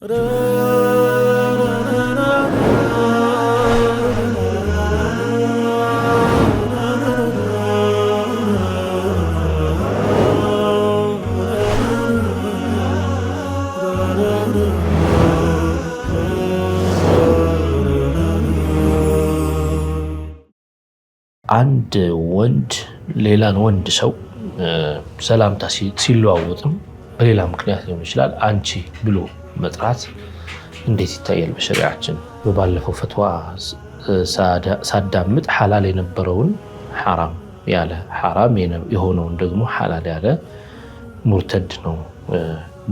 አንድ ወንድ ሌላን ወንድ ሰው ሰላምታ ሲለዋወጥም በሌላ ምክንያት ሊሆን ይችላል አንቺ ብሎ መጥራት እንዴት ይታያል በሸሪዓችን? በባለፈው ፈትዋ ሳዳምጥ ሐላል የነበረውን ሐራም ያለ ሐራም የሆነውን ደግሞ ሐላል ያለ ሙርተድ ነው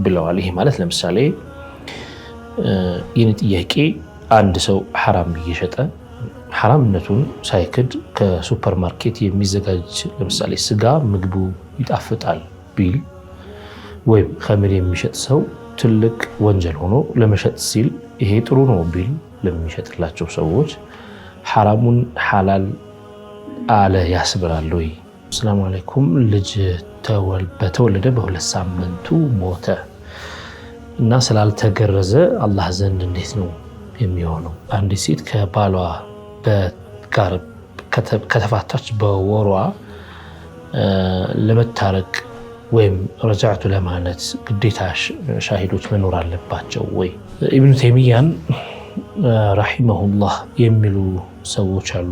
ብለዋል። ይሄ ማለት ለምሳሌ ይህን ጥያቄ አንድ ሰው ሐራም እየሸጠ ሐራምነቱን ሳይክድ ከሱፐርማርኬት የሚዘጋጅ ለምሳሌ ስጋ ምግቡ ይጣፍጣል ቢል ወይም ኸምር የሚሸጥ ሰው ትልቅ ወንጀል ሆኖ ለመሸጥ ሲል ይሄ ጥሩ ነው ቢል ለሚሸጥላቸው ሰዎች ሐራሙን ሐላል አለ ያስብላል ወይ? ሰላም አለይኩም። ልጅ በተወለደ በ2 ሳምንቱ ሞተ እና ስላልተገረዘ አላህ ዘንድ እንዴት ነው የሚሆነው? አንዲት ሴት ከባሏ ጋር ከተፋታች በወሯ ለመታረቅ ወይም ረጃዕቱ ለማለት ግዴታ ሻሂዶች መኖር አለባቸው ወይ? ኢብኑ ተይሚያን ረሂመሁላህ የሚሉ ሰዎች አሉ።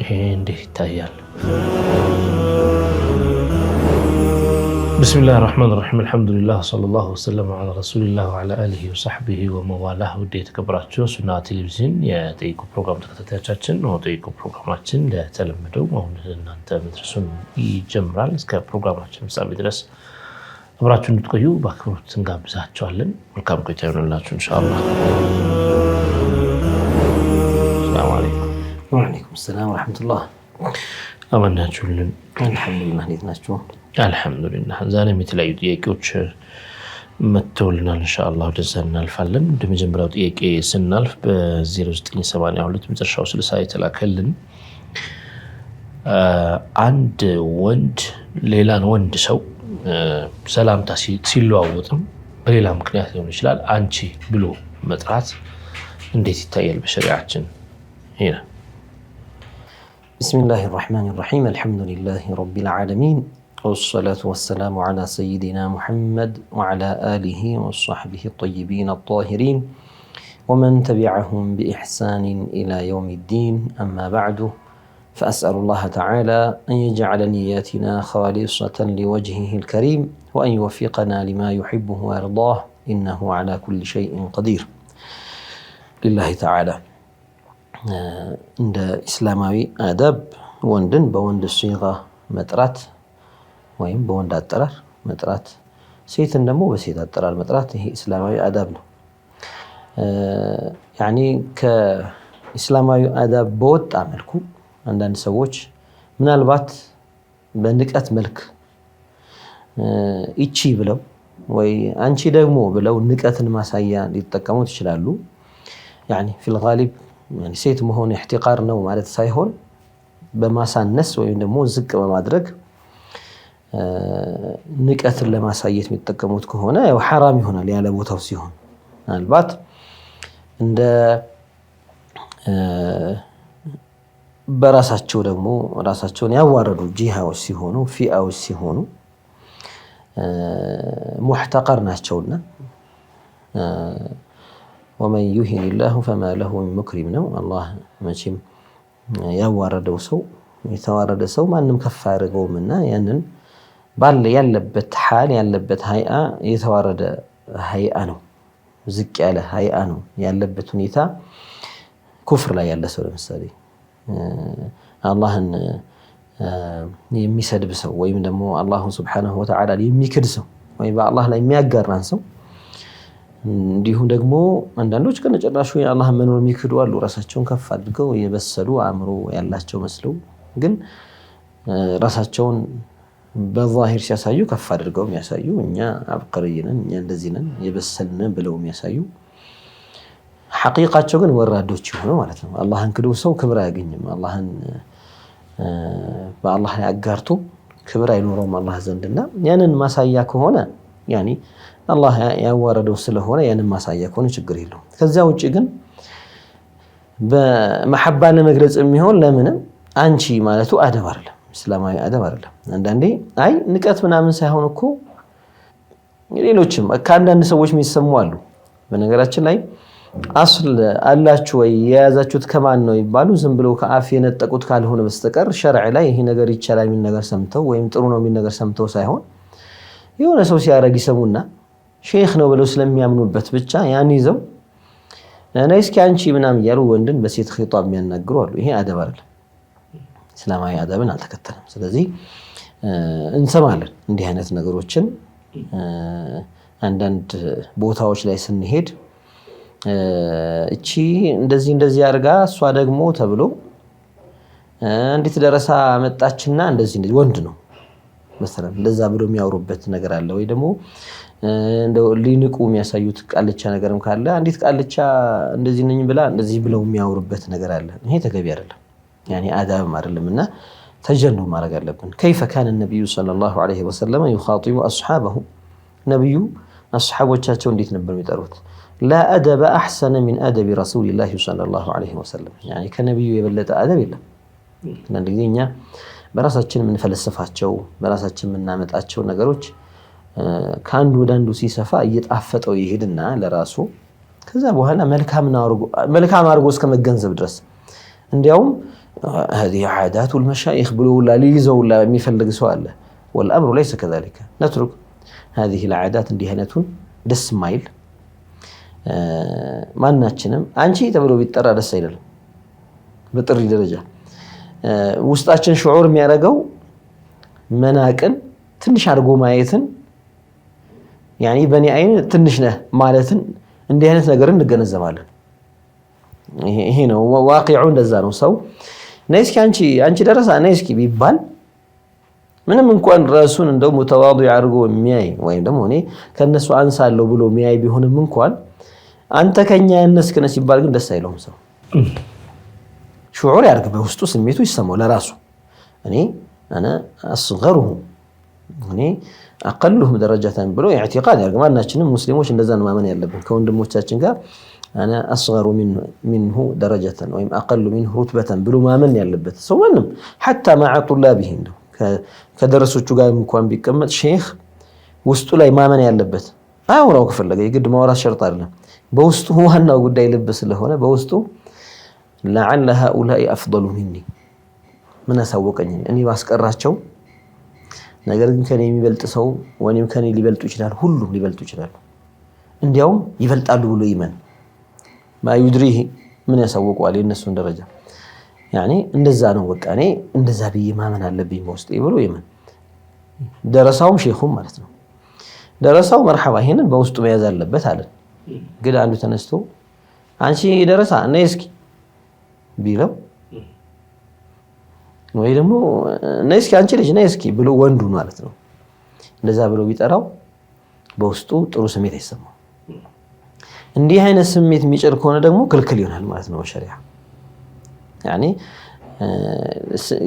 ይሄ እንዴት ይታያል? بسم الله الرحمن الرحيم الحمد لله صلى الله وسلم على رسول الله وعلى آله وصحبه وموالاه وديت كبراتشو سنة تلفزيون يا تيكو بروغرام تكتاتاتشن هو تيكو بروغراماتشن لا تلمدو وهنا أنت مدرسون يجمرال اسكا بروغراماتشن مسابي درس أبراتشو نتقيو باكرو تنقاب بزاتشو علن والكام كويتايون الله إن شاء الله. السلام عليكم. وعليكم السلام ورحمة الله. أمنا جولن الحمد لله نيتناشو አልহামዱሊላህ። ዛሬም የተለያዩ ጥያቄዎች መጥተውልናል። ኢንሻአላህ ወደዛ እናልፋለን። ወደ መጀመሪያው ጥያቄ ስናልፍ በ0982 መጨረሻው 60 የተላከልን አንድ ወንድ ሌላን ወንድ ሰው ሰላምታ ሲለዋወጥም በሌላ ምክንያት ሊሆን ይችላል አንቺ ብሎ መጥራት እንዴት ይታያል በሸሪዓችን? ይሄ بسم الله الرحمن الرحيم الحمد لله رب العالمين والصلاة والسلام على سيدنا محمد وعلى آله وصحبه الطيبين الطاهرين ومن تبعهم بإحسان إلى يوم الدين. أما بعد فأسأل الله تعالى أن يجعل نياتنا خالصة لوجهه الكريم وأن يوفقنا لما يحبه ويرضاه إنه على كل شيء قدير. لله تعالى عند إسلامي آداب وندن بوند الصيغة مترات ወይም በወንድ አጠራር መጥራት ሴትን ደግሞ በሴት አጠራር መጥራት ይሄ እስላማዊ አዳብ ነው። ያኒ ከእስላማዊ አዳብ በወጣ መልኩ አንዳንድ ሰዎች ምናልባት በንቀት መልክ እቺ ብለው ወይ አንቺ ደግሞ ብለው ንቀትን ማሳያ ሊጠቀሙት ይችላሉ። ያኒ في الغالب يعني ሴት መሆን احتقار ነው ማለት ሳይሆን በማሳነስ ወይም ደግሞ ዝቅ በማድረግ ንቀትን ለማሳየት የሚጠቀሙት ከሆነ ያው حرام ይሆናል ያለ ቦታው ሲሆን። ምናልባት እንደ በራሳቸው ደግሞ ራሳቸውን ያዋረዱ ጂሃዎች ሲሆኑ ፊአዎች ሲሆኑ ሙህተቀር ናቸውና ومن يهن الله فما له من مكرم ነው። አላህ መቼም ያዋረደው ሰው የተዋረደ ሰው ማንም ከፍ አያደርገውምና ያንን ባለ ያለበት ሐል ያለበት ሃይአ የተዋረደ ሃይአ ነው፣ ዝቅ ያለ ሃይአ ነው ያለበት ሁኔታ። ኩፍር ላይ ያለ ሰው ለምሳሌ አላህን የሚሰድብ ሰው ወይም ደግሞ አላህ Subhanahu Wa Ta'ala የሚክድ ሰው ወይ በአላህ ላይ የሚያጋራን ሰው እንዲሁ ደግሞ አንዳንዶች ከነጨራሹ የአላህ መኖር የሚክዱ አሉ። ራሳቸውን ከፍ አድርገው የበሰሉ አእምሮ ያላቸው መስለው ግን ራሳቸውን በዛሂር ሲያሳዩ ከፍ አድርገው የሚያሳዩ እኛ አብቀሪ ነን እኛ እንደዚህ ነን የበሰልን ብለው የሚያሳዩ ሐቂቃቸው ግን ወራዶች ሆነው ማለት ነው። አላህን ክዶ ሰው ክብር አያገኝም። አላህን በአላህ ላይ አጋርቶ ክብር አይኖረውም አላህ ዘንድና ያንን ማሳያ ከሆነ ያኒ አላህ ያዋረደው ስለሆነ ያንን ማሳያ ከሆነ ችግር የለውም። ከዛ ውጪ ግን በመሐባ ለመግለጽ የሚሆን ለምንም አንቺ ማለቱ አደብ አይደለም፣ እስላማዊ አደብ አይደለም። አንዳንዴ አይ ንቀት ምናምን ሳይሆን እኮ ሌሎችም ከአንዳንድ ሰዎች የሚሰሙ አሉ። በነገራችን ላይ አስል አላችሁ ወይ የያዛችሁት ከማን ነው ይባሉ ዝም ብለው ከአፍ የነጠቁት ካልሆነ በስተቀር ሸርዕ ላይ ይሄ ነገር ይቻላል የሚል ነገር ሰምተው ወይም ጥሩ ነው የሚል ነገር ሰምተው ሳይሆን የሆነ ሰው ሲያረግ ይሰሙና ሼክ ነው ብለው ስለሚያምኑበት ብቻ ያን ይዘው ነይ እስኪ አንቺ ምናምን እያሉ ወንድን በሴት ኺጣብ የሚያናግሩ አሉ። ይሄ አደብ አይደለም፣ እስላማዊ አደብን አልተከተለም። ስለዚህ እንሰማለን እንዲህ አይነት ነገሮችን አንዳንድ ቦታዎች ላይ ስንሄድ እቺ እንደዚህ አድርጋ እሷ ደግሞ ተብሎ እንዴት ደረሳ መጣችና እንደዚህ ወንድ ነው መሰለን እንደዛ ብሎ የሚያወሩበት ነገር አለ። ወይ ደግሞ እንደው ሊንቁ የሚያሳዩት ቃልቻ ነገርም ካለ አንዲት ቃልቻ እንደዚህ ነኝ ብላ እንደዚህ ብለው የሚያወሩበት ነገር አለ። ይሄ ተገቢ አይደለም፣ ያኔ አዳብም አይደለምና ተጀነብ ማድረግ አለብን። كيف كان النبي صلى الله عليه وسلم يخاطب اصحابه ነብዩ አስሐቦቻቸው እንዴት ነበር የሚጠሩት? لا ادب احسن من ادب رسول الله صلى الله عليه وسلم يعني ከነብዩ የበለጠ አደብ የለም። እንደኛ በራሳችን የምንፈልስፋቸው በራሳችን የምናመጣቸው ነገሮች ከአንዱ ወደ አንዱ ሲሰፋ እየጣፈጠው ይሄድና ለራሱ ከዛ በኋላ መልካም አርጎ እስከመገንዘብ ድረስ እንዲያውም هذه عادات المشايخ ብሎ ሊይዘው የሚፈልግ ሰው አለ። والامر ليس كذلك نترك هذه العادات እንዲህ አይነቱን ደስ ማይል ማናችንም አንቺ ተብሎ ቢጠራ ደስ አይደለም። በጥሪ ደረጃ ውስጣችን ሽዑር የሚያደርገው መናቅን ትንሽ አድርጎ ማየትን ያኒ በኔ አይን ትንሽ ነህ ማለትን እንዲህ አይነት ነገር እንገነዘባለን። ይሄ ነው ዋቂዑ እንደዛ ነው። ሰው ነይ እስኪ አንቺ ደረሳ ነይ እስኪ ቢባል ምንም እንኳን ራሱን እንደው ሙተዋዲዕ አድርጎ የሚያይ ወይም ደግሞ እኔ ከነሱ አንሳለሁ ብሎ የሚያይ ቢሆንም እንኳን አንተ ከኛ ያነስክ ነህ ሲባል ግን ደስ አይለውም። ሰው ሽዑር ያርግ በውስጡ ስሜቱ ይሰማው ለራሱ እኔ አስገሩሁ እኔ አቀሉሁም ደረጃታን ብሎ ኢዕቲቃድ ያርግ። ማናችንም ሙስሊሞች እንደዛ ነው ማመን ያለብን ከወንድሞቻችን ጋር انا اصغر منه درجه ወይም اقل منه رتبه ብሎ ማመን ያለበት ሰው ማንም حتى مع طلابه እንደው ከደረሶቹ ጋር እንኳን ቢቀመጥ ሼክ ውስጡ ላይ ማመን ያለበት አውራው ከፈለገ የግድ ማውራት ሸርጥ አይደለም። በውስጡ ዋናው ጉዳይ ልብ ስለሆነ በውስጡ لعل هؤلاء افضل مني ምን አሳወቀኝ እኔ ባስቀራቸው ነገር ግን ከኔ የሚበልጥ ሰው ወኔም ከኔ ሊበልጡ ይችላል፣ ሁሉም ሊበልጡ ይችላሉ፣ እንዲያውም ይበልጣሉ ብሎ ይመን ማይድሪህ ምን ያሳወቀዋል የነሱን ደረጃ ያኒ እንደዛ ነው። በቃ እኔ እንደዛ ብዬ ማመን አለብኝ በውስጤ ብሎ ይመን። ደረሳውም ሼኹም ማለት ነው። ደረሳው መርሐባ ይሄንን በውስጡ መያዝ አለበት አለ። ግን አንዱ ተነስቶ አንቺ ደረሳ ነይ እስኪ ቢለው ወይ ደግሞ ነይ እስኪ አንቺ ልጅ ነይ እስኪ ብሎ ወንዱ ማለት ነው እንደዛ ብሎ ቢጠራው በውስጡ ጥሩ ስሜት አይሰማው። እንዲህ አይነት ስሜት የሚጭር ከሆነ ደግሞ ክልክል ይሆናል ማለት ነው በሸሪዓ ያኒ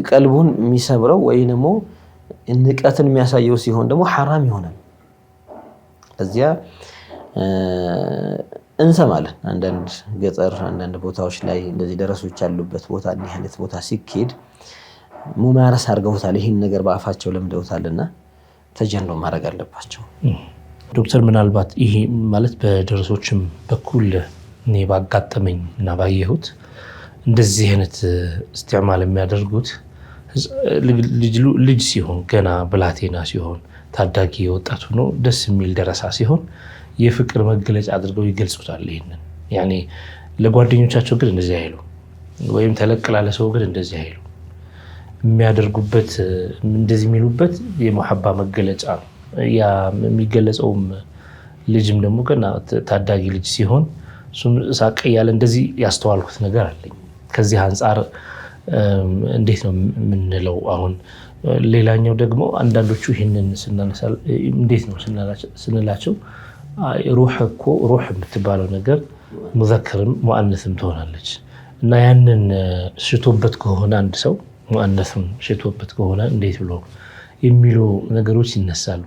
ቀልቡን የሚሰብረው ወይ ደግሞ ንቀትን የሚያሳየው ሲሆን ደግሞ ሐራም ይሆናል። እዚያ እንሰማለን አንዳንድ ገጠር አንዳንድ ቦታዎች ላይ እንደዚህ ደረሶች ያሉበት ቦታ እንዲህ አይነት ቦታ ሲኬድ ሙማረስ አድርገውታል። ይሄን ነገር በአፋቸው ለምደውታልና ተጀንኖ ማድረግ አለባቸው። ዶክተር ምናልባት ይሄ ማለት በደረሶችም በኩል እኔ ባጋጠመኝ እና ባየሁት እንደዚህ አይነት استعمال የሚያደርጉት ልጅ ሲሆን ገና ብላቴና ሲሆን ታዳጊ ወጣቱ ነው ደስ የሚል ደረሳ ሲሆን የፍቅር መገለጫ አድርገው ይገልጹታል። ይሄንን ያኔ ለጓደኞቻቸው ግን እንደዚህ አይሉ ወይም ተለቅላለ ሰው ግን እንደዚህ አይሉ የሚያደርጉበት እንደዚህ የሚሉበት የመሐባ መገለጫ ያ የሚገለጸውም ልጅም ደግሞ ገና ታዳጊ ልጅ ሲሆን እሱም ሳቀ ያለ እንደዚህ ያስተዋልኩት ነገር አለኝ። ከዚህ አንፃር እንዴት ነው የምንለው? አሁን ሌላኛው ደግሞ አንዳንዶቹ ይሄንን ስናነሳል እንዴት ነው ስንላቸው ሩህ የምትባለው ነገር ሙዘከርም ሙአነስም ትሆናለች እና ያንን ሽቶበት ከሆነ አንድ ሰው ሙአነስም ሽቶበት ከሆነ እንዴት ብሎ የሚሉ ነገሮች ይነሳሉ።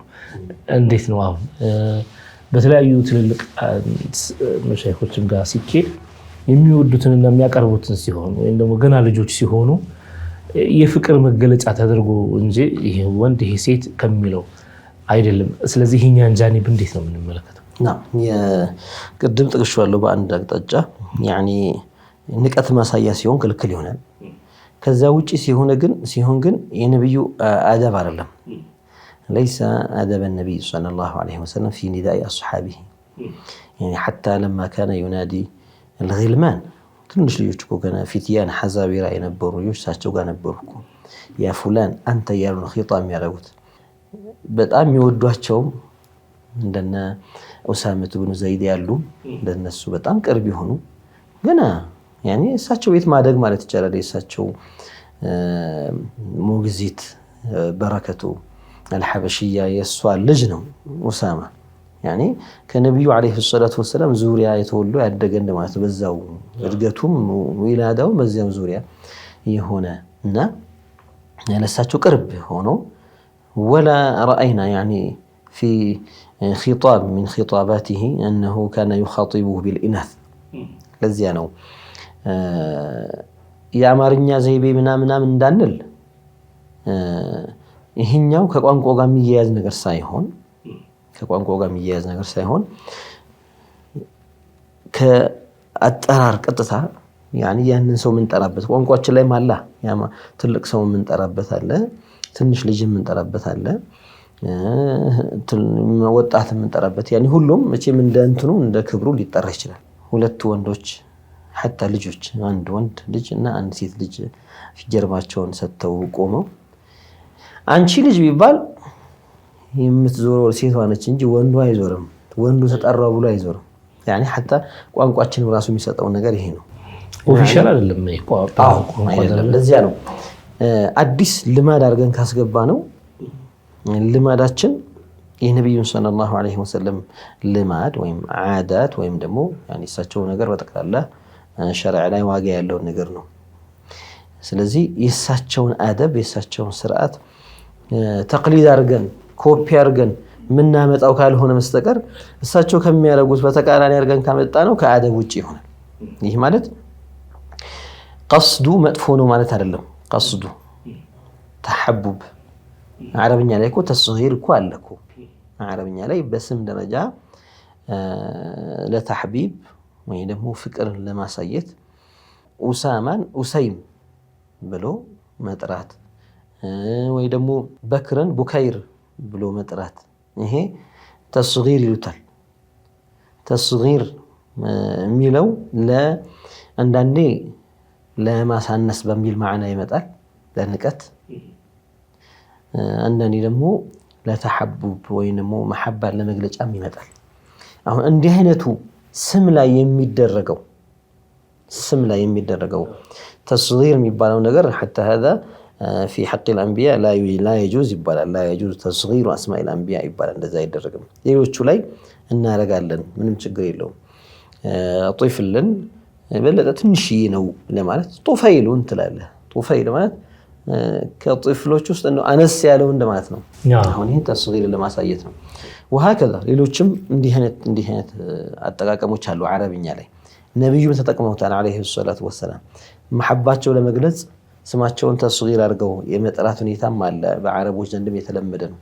እንዴት ነው አሁን በተለያዩ ትልልቅ መሻይኾችም ጋር ሲኬድ የሚወዱትንና የሚያቀርቡትን ሲሆን ወይም ደግሞ ገና ልጆች ሲሆኑ የፍቅር መገለጫ ተደርጎ እንጂ ይሄ ወንድ ይሄ ሴት ከሚለው አይደለም። ስለዚህ ይሄኛን ጃኒብ እንዴት ነው የምንመለከተው? ቅድም ጥቅሻለሁ በአንድ አቅጣጫ ያኒ ንቀት ማሳያ ሲሆን ክልክል ይሆናል። ከዛ ውጪ ሲሆን ግን የነብዩ አደብ አይደለም። ليس أدب النبي صلى الله عليه وسلم في نداء أصحابه يعني حتى لما كان ينادي الغلمان ትንሽ ልጆች እኮ ገና ፊትያን ሐዛቢራ የነበሩ ልጆች ሳቸው ጋር ነበርኩ ያ ፉላን አንተ ያሉ ነው ኺጣብ የሚያደርጉት። በጣም የሚወዷቸውም እንደነ ኡሳመቱ ብኑ ዘይድ ያሉ እንደነሱ በጣም ቅርብ ይሆኑ ገና ያኔ እሳቸው ቤት ማደግ ማለት ይቻላል። እሳቸው ሞግዚት በረከቱ አልሐበሽያ የሷ ልጅ ነው ኡሳማ። ያኔ ከነብዩ አለይሂ ሰላቱ ወሰለም ዙሪያ የተወለደ ያደገ እንደማለት በዛው እድገቱም ወላዳው በዛው ዙሪያ የሆነ እና ለሳቸው ቅርብ ሆኖ ولا رأينا يعني في خطاب من خطاباته أنه كان يخاطبه بالإناث ለዚያ ነው የአማርኛ ዘይቤ ምናምን እንዳንል ይሄኛው ከቋንቋ ጋር የሚያያዝ ነገር ሳይሆን ከአጠራር ቀጥታ ያኒ ያንን ሰው ምን ጠራበት ቋንቋችን ላይ ማላ ያማ ትልቅ ሰው ምን ጠራበት አለ ትንሽ ልጅ ምን ጠራበት አለ ወጣት ምን ጠራበት ያኒ ሁሉም መቼም እንደ እንትኑ እንደ ክብሩ ሊጠራ ይችላል። ሁለት ወንዶች حتى ልጆች አንድ ወንድ ልጅ እና አንድ ሴት ልጅ ጀርባቸውን ሰጥተው ቆመው አንቺ ልጅ ቢባል የምትዞረው ሴቷ ነች እንጂ ወንዱ አይዞርም። ወንዱ ተጠራው ብሎ አይዞርም። ያኒ حتى ቋንቋችን ራሱ የሚሰጠው ነገር ይሄ ነው። ኦፊሻል አይደለም አይደለም። ለዚያ ነው አዲስ ልማድ አድርገን ካስገባ ነው ልማዳችን የነብዩን ሰለላሁ ዐለይሂ ወሰለም ልማድ ወይም ዓዳት ወይም ደግሞ ያኒ እሳቸው ነገር በተቀላላ ሸሪዓ ላይ ዋጋ ያለው ነገር ነው። ስለዚህ የእሳቸውን አደብ የእሳቸውን ስርዓት ተቅሊድ አድርገን ኮፒ አድርገን ምናመጣው ካልሆነ መስተቀር እሳቸው ከሚያደርጉት በተቃራኒ አድርገን ካመጣ ነው ከአደብ ውጪ ይሆናል። ይህ ማለት ቀስዱ መጥፎ ነው ማለት አይደለም። ቀስዱ ተሐቡብ አረብኛ ላይ እኮ ተስጊር እኮ አለ እኮ አረብኛ ላይ በስም ደረጃ ለተሕቢብ ወይ ደግሞ ፍቅርን ለማሳየት ኡሳማን ኡሰይም ብሎ መጥራት ወይ ደግሞ በክርን ቡከይር ብሎ መጥራት ይሄ ተስጊር ይሉታል። ተስጊር የሚለው ለአንዳንዴ ለማሳነስ በሚል ማዕና ይመጣል ለንቀት። አንዳንዴ ደግሞ ለተሐቡብ ወይ ደግሞ መሐባን ለመግለጫም ይመጣል። አሁን እንዲህ አይነቱ ስም ላይ የሚደረገው ተስጊር የሚባለው ነገር حتى هذا في حق الانبياء لا يجوز ይባላል። لا يجوز تصغير اسماء الانبياء ይባላል። እንደዛ አይደረግም። ሌሎቹ ላይ እናረጋለን ምንም ችግር የለውም። ጦይፍልን በለጠ ትንሽዬ ነው ለማለት ጦፈይሉን ትላለህ። ጦፈይል ማለት ከጦይፍሎች ውስጥ ነው አነስ ያለው እንደማለት ነው። አሁን ይሄ ተስጊር ለማሳየት ነው። وهكذا ሌሎችም እንዲህ አይነት አጠቃቀሞች አሉ አረብኛ ላይ ነብዩም ተጠቅመውታል አለይሂ ሰላቱ ወሰለም። መሐባቸው ለመግለጽ ስማቸውን ተስጊር አድርገው የመጥራት ሁኔታም አለ በአረቦች ዘንድም የተለመደ ነው።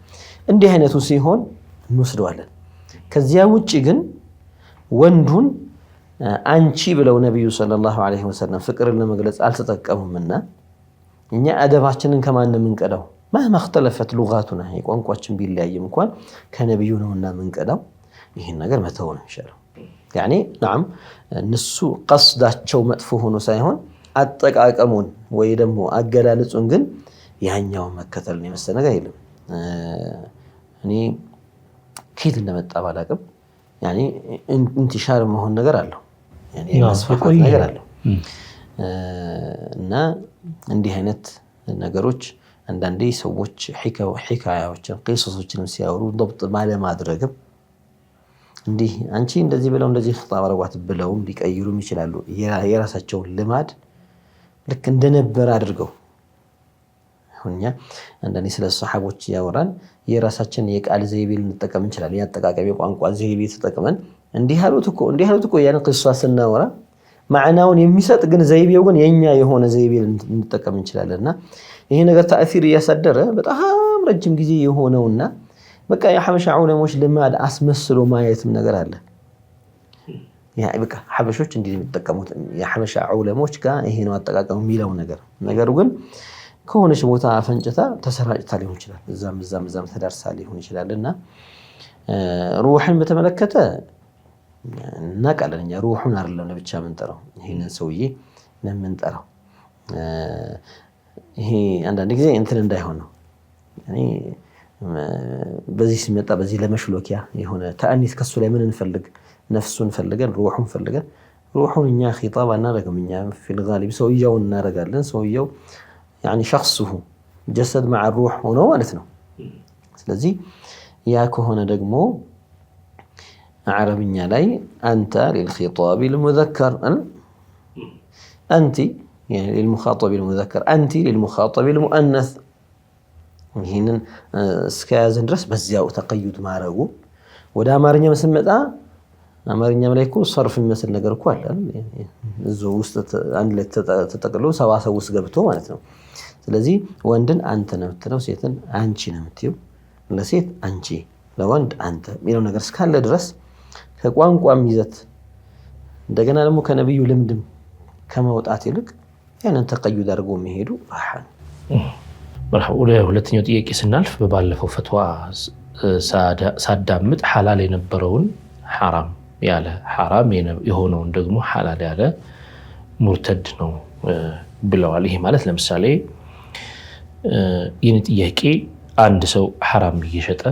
እንዲህ አይነቱ ሲሆን እንወስደዋለን። ከዚያ ውጪ ግን ወንዱን አንቺ ብለው ነብዩ ሰለላሁ ዐለይሂ ወሰለም ፍቅርን ለመግለጽ አልተጠቀሙምና እኛ አደባችንን ከማን እንቀዳው مهما اختلفت لغاتنا ቋንቋችን ቢለያይም እንኳን ከነብዩ ነውና ምንቀዳው ይሄን ነገር መተው ነው ይሻላል። ያኒ نعم እነሱ ቀስዳቸው መጥፎ ሆኖ ሳይሆን አጠቃቀሙን ወይ ደግሞ አገላለጹን ግን ያኛው መከተል ነው የመሰለ ነገር የለም። እኔ ከየት እንደመጣ ባላቅም ያኒ እንቲሻር መሆን ነገር አለው ያኒ መስፋፋት ነገር አለው እና እንዲህ አይነት ነገሮች አንዳንዴ ሰዎች ሒካያዎችን ቂሶችን ሲያወሩ ضبط ማለማድረግም እንዲህ አንቺ እንደዚህ ብለው እንደዚህ ኺጣብ አረጋት ብለው ሊቀይሩም ይችላሉ። የራሳቸውን ልማድ ልክ እንደነበር አድርገው ሁኛ አንዳንዴ ስለ ሱሐቦች ያወራን የራሳችን የቃል ዘይቤ ልንጠቀም እንችላለን። ያጠቃቀም የቋንቋ ዘይቤ ተጠቅመን እንዲህ ያሉት እኮ ያን ቂሷ ስናወራ ማዕናውን የሚሰጥ ግን ዘይቤው ግን የኛ የሆነ ዘይቤ ልንጠቀም እንችላለንና ይሄ ነገር ተአሲር እያሳደረ በጣም ረጅም ጊዜ የሆነውና በቃ የሐበሻ ዑለሞች ልማድ አስመስሎ ማየትም ነገር አለ። ያ በቃ ሐበሾች እንዲህ የሚጠቀሙት የሐበሻ ዑለሞች ጋር ይሄ ነው አጠቃቀሙ የሚለው ነገሩ ግን ከሆነች ቦታ አፈንጭታ ተሰራጭታ ሊሆን ይችላል። እዛም ተዳርሳ ሊሆን ይችላልና ሩህን በተመለከተ እናውቃለን። እኛ ሩሁን አይደለም ለብቻ የምንጠራው ይሄንን ሰውዬ ነው የምንጠራው። ይሄ አንዳንድ ጊዜ እንትን እንዳይሆን ነው እኔ በዚህ ሲመጣ በዚህ ለመሽሎኪያ የሆነ ተአኒስ ከሱ ላይ ምን እንፈልግ ነፍሱን ፈልገን ሩሁን ፈልገን ሩሁን እኛ ኺጣብ አናደርግም። እኛ ፊል ጋሊብ ሰውየውን እናደርጋለን። ሰውየው يعني شخصه جسد مع الروح ሆኖ ማለት ነው። ስለዚህ ያ ከሆነ ደግሞ አረብኛ ላይ አንተ للخطاب المذكر أنت يعني للمخاطب المذكر أنت للمخاطب المؤنث ይሄንን እስከያዘን ድረስ በዚያው ተቀዩድ ማረጉ ወደ አማርኛ መስመጣ አማርኛም ላይ እኮ ሰርፍ የሚመስል ነገር እኮ አለ እዛው ውስጥ አንድ ላይ ተጠቅሎ ሰዋሰው ውስጥ ገብቶ ማለት ነው። ስለዚህ ወንድን አንተ ነው የምትለው፣ ሴትን አንቺ ነው የምትይው። ለሴት አንቺ ለወንድ አንተ የሚለው ነገር እስካለ ድረስ ከቋንቋም ይዘት እንደገና ደግሞ ከነብዩ ልምድም ከመውጣት ይልቅ ያንን ተቀዩድ አድርጎ የሚሄዱ ባህ مرحبا ወደ ሁለተኛው ጥያቄ ስናልፍ በባለፈው ፈትዋ ሳዳምጥ ሐላል የነበረውን ሐራም ያለ ሐራም የሆነውን ደግሞ ሐላል ያለ ሙርተድ ነው ብለዋል። ይሄ ማለት ለምሳሌ ይህን ጥያቄ አንድ ሰው ሐራም እየሸጠ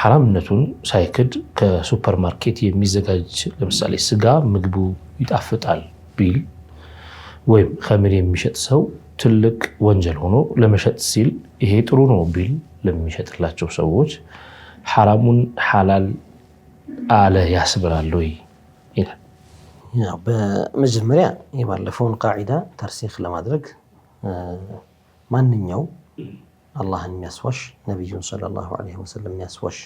ሐራምነቱን ሳይክድ ከሱፐር ማርኬት የሚዘጋጅ ለምሳሌ ስጋ ምግቡ ይጣፍጣል ቢል ወይም ኸምር የሚሸጥ ሰው ትልቅ ወንጀል ሆኖ ለመሸጥ ሲል ይሄ ጥሩ ነው ቢል ለሚሸጥላቸው ሰዎች ሐራሙን ሐላል አለ ያስብላል ወይ ይላል። ያው በመጀመሪያ የባለፈውን ቃዒዳ ተርሲኽ ለማድረግ ማንኛው አላህን የሚያስዋሽ ነብዩን ሰለላሁ ዐለይሂ ወሰለም የሚያስዋሽ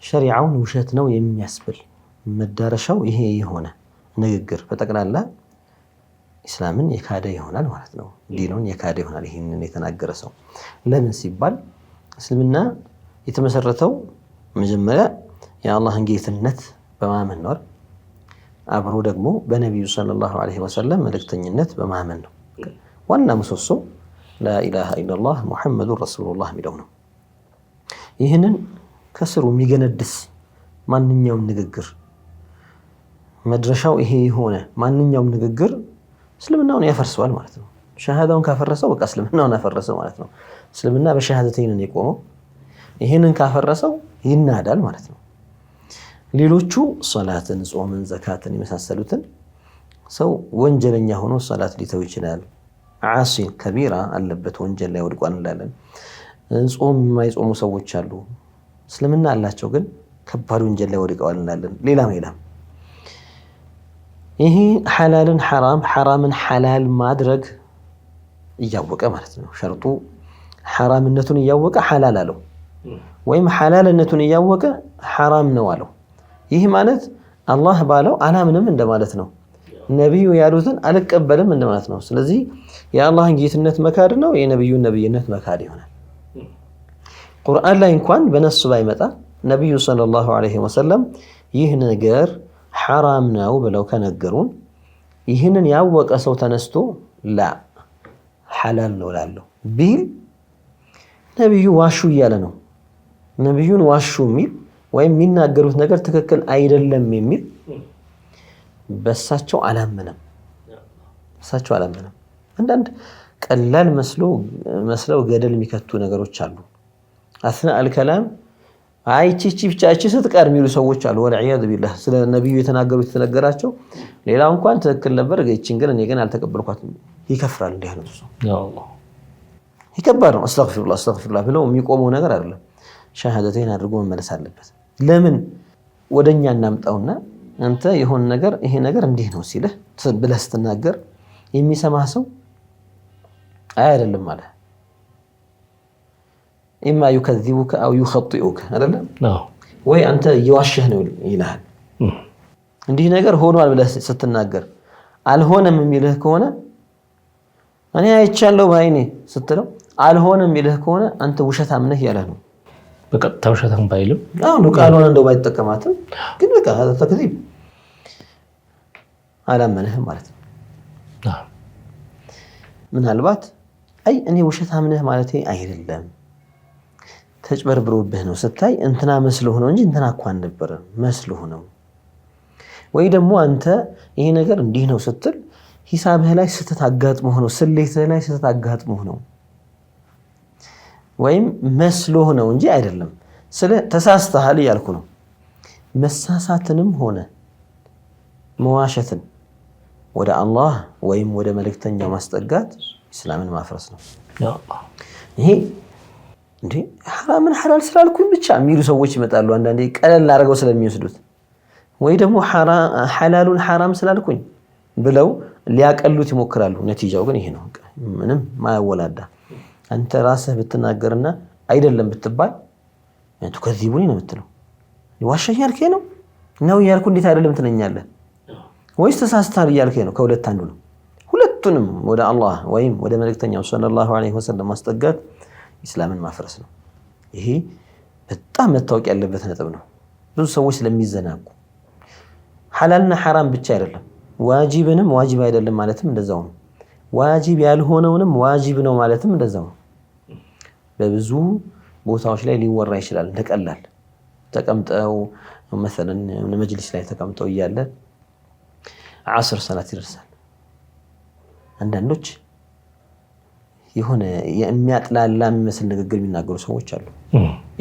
ሸሪዓውን ውሸት ነው የሚያስብል መዳረሻው ይሄ የሆነ ንግግር በጠቅላላ ኢስላምን የካደ ይሆናል ማለት ነው። ዲኑን የካደ ይሆናል ይሄንን የተናገረ ሰው። ለምን ሲባል እስልምና የተመሰረተው መጀመሪያ የአላህን ጌትነት በማመን ነው። አብሮ ደግሞ በነብዩ ሰለላሁ ዐለይሂ ወሰለም መልእክተኝነት በማመን ነው። ዋና ምሰሶ ላኢላሃ ኢላላህ ሙሐመዱር ረሱሉላህ የሚለው ነው። ይህንን ከስሩ የሚገነድስ ማንኛውም ንግግር መድረሻው ይሄ የሆነ ማንኛውም ንግግር እስልምናውን ያፈርሰዋል ማለት ነው። ሸሃዳውን ካፈረሰው በቃ እስልምናውን ያፈረሰው ማለት ነው። እስልምና በሸሃደተይን ነው የቆመው። ይሄንን ካፈረሰው ይናዳል ማለት ነው። ሌሎቹ ሶላትን፣ ጾምን፣ ዘካትን የመሳሰሉትን ሰው ወንጀለኛ ሆኖ ሶላት ሊተው ይችላል። ዓሲ ከቢራ አለበት ወንጀል ላይ ወድቋል እንላለን። ጾም የማይጾሙ ሰዎች አሉ። እስልምና አላቸው ግን ከባድ ወንጀል ላይ ወድቀዋል እንላለን። ሌላም ይሄ ሐላልን ሐራም ሐራምን ሐላል ማድረግ እያወቀ ማለት ነው። ሸርጡ ሐራምነቱን እያወቀ ሐላል አለው ወይም ሐላልነቱን እያወቀ ሐራም ነው አለው። ይህ ማለት አላህ ባለው አላምንም እንደማለት ነው። ነብዩ ያሉትን አልቀበልም እንደማለት ነው። ስለዚህ የአላህን ጌትነት መካድ ነው፣ የነብዩን ነብይነት መካድ ይሆናል። ቁርአን ላይ እንኳን በነሱ ባይመጣ ነብዩ ሰለላሁ ዐለይሂ ወሰለም ይህ ነገር ሐራም ነው ብለው ከነገሩን ይህንን ያወቀ ሰው ተነስቶ ላ ሐላል ነው ላለው ቢል ነብዩ ዋሹ እያለ ነው። ነብዩን ዋሹ የሚል ወይም የሚናገሩት ነገር ትክክል አይደለም የሚል በሳቸው አላመነም። አንዳንድ ቀላል መስለው ገደል የሚከቱ ነገሮች አሉ። አስና አልከላም አይቺቺ ብቻ እቺ ስትቀር የሚሉ ሰዎች አሉ። ወልዒያዝ ቢላህ ስለ ነብዩ የተናገሩት የተነገራቸው ሌላው እንኳን ትክክል ነበር እቺን ግን እኔ ግን አልተቀበልኳትም ይከፍራል። እንዲህ አይነቱ ሰው ይከባድ ነው። አስተግፊሩላህ ብለው የሚቆመው ነገር አይደለም። ሸሃደተይን አድርጎ መመለስ አለበት። ለምን ወደኛ እናምጣውና አንተ የሆነ ነገር ይሄ ነገር እንዲህ ነው ሲልህ ብለህ ስትናገር የሚሰማህ ሰው አይደለም ማለት ኢማ ዩከዚቡከ አው ዩኸጢኡከ አይደለም አዎ ወይ አንተ እየዋሸህ ነው ይልሃል። እንዲህ ነገር ሆኗል ብለህ ስትናገር አልሆነም የሚልህ ከሆነ እኔ አይቻለሁ ባይኔ ስትለው አልሆነም የሚልህ ከሆነ አንተ ውሸታም ነህ ያለህ ነው። በቀጥታ ውሸታም ባይልም አሁን ቃሉን እንደው ባይጠቀማትም ግን በቃ ተከዚብ አላመነህም ማለት ነው። ምናልባት አይ እኔ ውሸታም ነህ ማለቴ አይደለም ተጭበርብሮብህ ነው ስታይ እንትና መስሎህ ነው እንጂ እንትና እኮ አልነበረም መስሎህ ነው። ወይ ደግሞ አንተ ይሄ ነገር እንዲህ ነው ስትል ሂሳብህ ላይ ስህተት አጋጥሞህ ነው፣ ስሌትህ ላይ ስህተት አጋጥሞህ ነው፣ ወይም መስሎህ ነው እንጂ አይደለም። ስለ ተሳስተሃል እያልኩ ነው። መሳሳትንም ሆነ መዋሸትን ወደ አላህ ወይም ወደ መልእክተኛው ማስጠጋት ኢስላምን ማፍረስ ነው። ይሄ እንዴ ሐራምን ሐላል ስላልኩኝ ብቻ የሚሉ ሰዎች ይመጣሉ። አንዳንዴ ቀለል አድርገው ስለሚወስዱት ወይ ደግሞ ሐላሉን ሐራም ስላልኩኝ ብለው ሊያቀሉት ይሞክራሉ። ነቲጃው ግን ይሄ ነው። ምንም ማያወላዳ አንተ ራስህ ብትናገርና አይደለም ብትባል አንተ ከዚቡኒ ነው የምትለው። ዋሸኝ ያልከኝ ነው እያልኩ እንዴት አይደለም ትለኛለህ? ወይስ ተሳስተሃል እያልከኝ ነው? ከሁለት አንዱ ነው። ሁለቱንም ወደ አላህ ወይም ወደ መልእክተኛው ሰለላሁ ዐለይሂ ወሰለም ማስጠጋት ኢስላምን ማፍረስ ነው። ይሄ በጣም መታወቅ ያለበት ነጥብ ነው። ብዙ ሰዎች ስለሚዘናጉ ሐላልና ሐራም ብቻ አይደለም ዋጂብንም ዋጂብ አይደለም ማለትም እንደዛው ነው። ዋጂብ ያልሆነውንም ዋጂብ ነው ማለትም እንደዛው ነው። በብዙ ቦታዎች ላይ ሊወራ ይችላል እንደቀላል ተቀምጠው مثلا መጅሊስ ላይ ተቀምጠው እያለ ዓስር ሰላት ይደርሳል። አንዳንዶች የሆነ የሚያጥላላ የሚመስል ንግግር የሚናገሩ ሰዎች አሉ።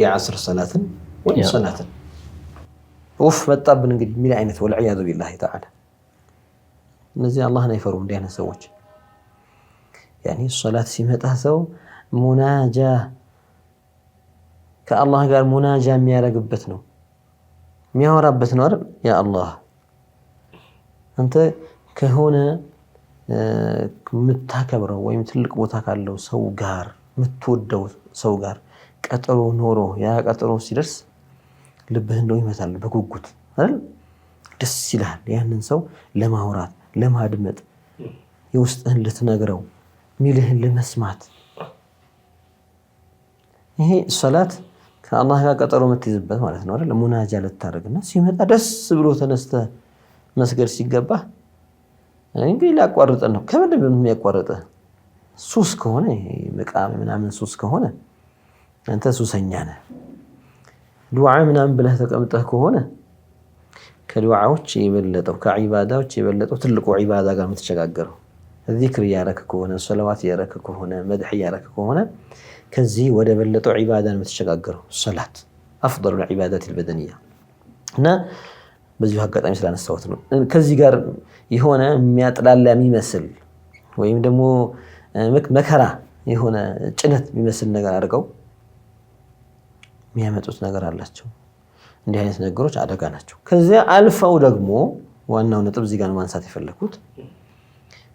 የዓስር ሰላትን ወይ ሰላትን ኡፍ መጣብን እንግዲህ የሚል አይነት ወልዒያዙ ቢላሂ ተዓላ። እነዚህ አላህን አይፈሩም እንዲህ አይነት ሰዎች። ያኒ ሶላት ሲመጣ ሰው ሙናጃ ከአላህ ጋር ሙናጃ የሚያደርግበት ነው የሚያወራበት ነው አይደል? ያ አላህ አንተ ከሆነ የምታከብረው ወይም ትልቅ ቦታ ካለው ሰው ጋር የምትወደው ሰው ጋር ቀጠሮ ኖሮ ያ ቀጠሮ ሲደርስ ልብህ እንደው ይመታል በጉጉት አይደል? ደስ ይላል ያንን ሰው ለማውራት ለማድመጥ የውስጥህን ልትነግረው ሚልህን ለመስማት። ይሄ ሶላት ከአላህ ጋር ቀጠሮ የምትይዝበት ማለት ነው አይደል? ሙናጃ ልታደርግና ሲመጣ ደስ ብሎ ተነስተህ መስገድ ሲገባ እንግዲህ ሊያቋርጥህ ነው። ከምንድን ነው የሚያቋርጥህ? ሱስ ከሆነ መቃም ምናምን ሱስ ከሆነ አንተ ሱሰኛ ነህ። ዱዓ ምናምን ብለህ ተቀምጠህ ከሆነ ከዱዓዎች የበለጠው ከዒባዳዎች የበለጠው ትልቁ ዒባዳ ጋር የምትሸጋገረው ዚክር እያረክ ከሆነ ሰለዋት እያረክ ከሆነ መድሕ እያረክ ከሆነ ከዚህ ወደ በለጠው ዒባዳ የምትሸጋገረው ሶላት አፍደሉል ዒባዳት አልበደንያ። እና በዚሁ አጋጣሚ ስላነሳሁት ነው። ከዚህ ጋር የሆነ የሚያጥላላ የሚመስል ወይም ደግሞ መከራ የሆነ ጭነት የሚመስል ነገር አድርገው የሚያመጡት ነገር አላቸው። እንዲህ አይነት ነገሮች አደጋ ናቸው። ከዚያ አልፈው ደግሞ ዋናው ነጥብ እዚህ ጋር ማንሳት የፈለኩት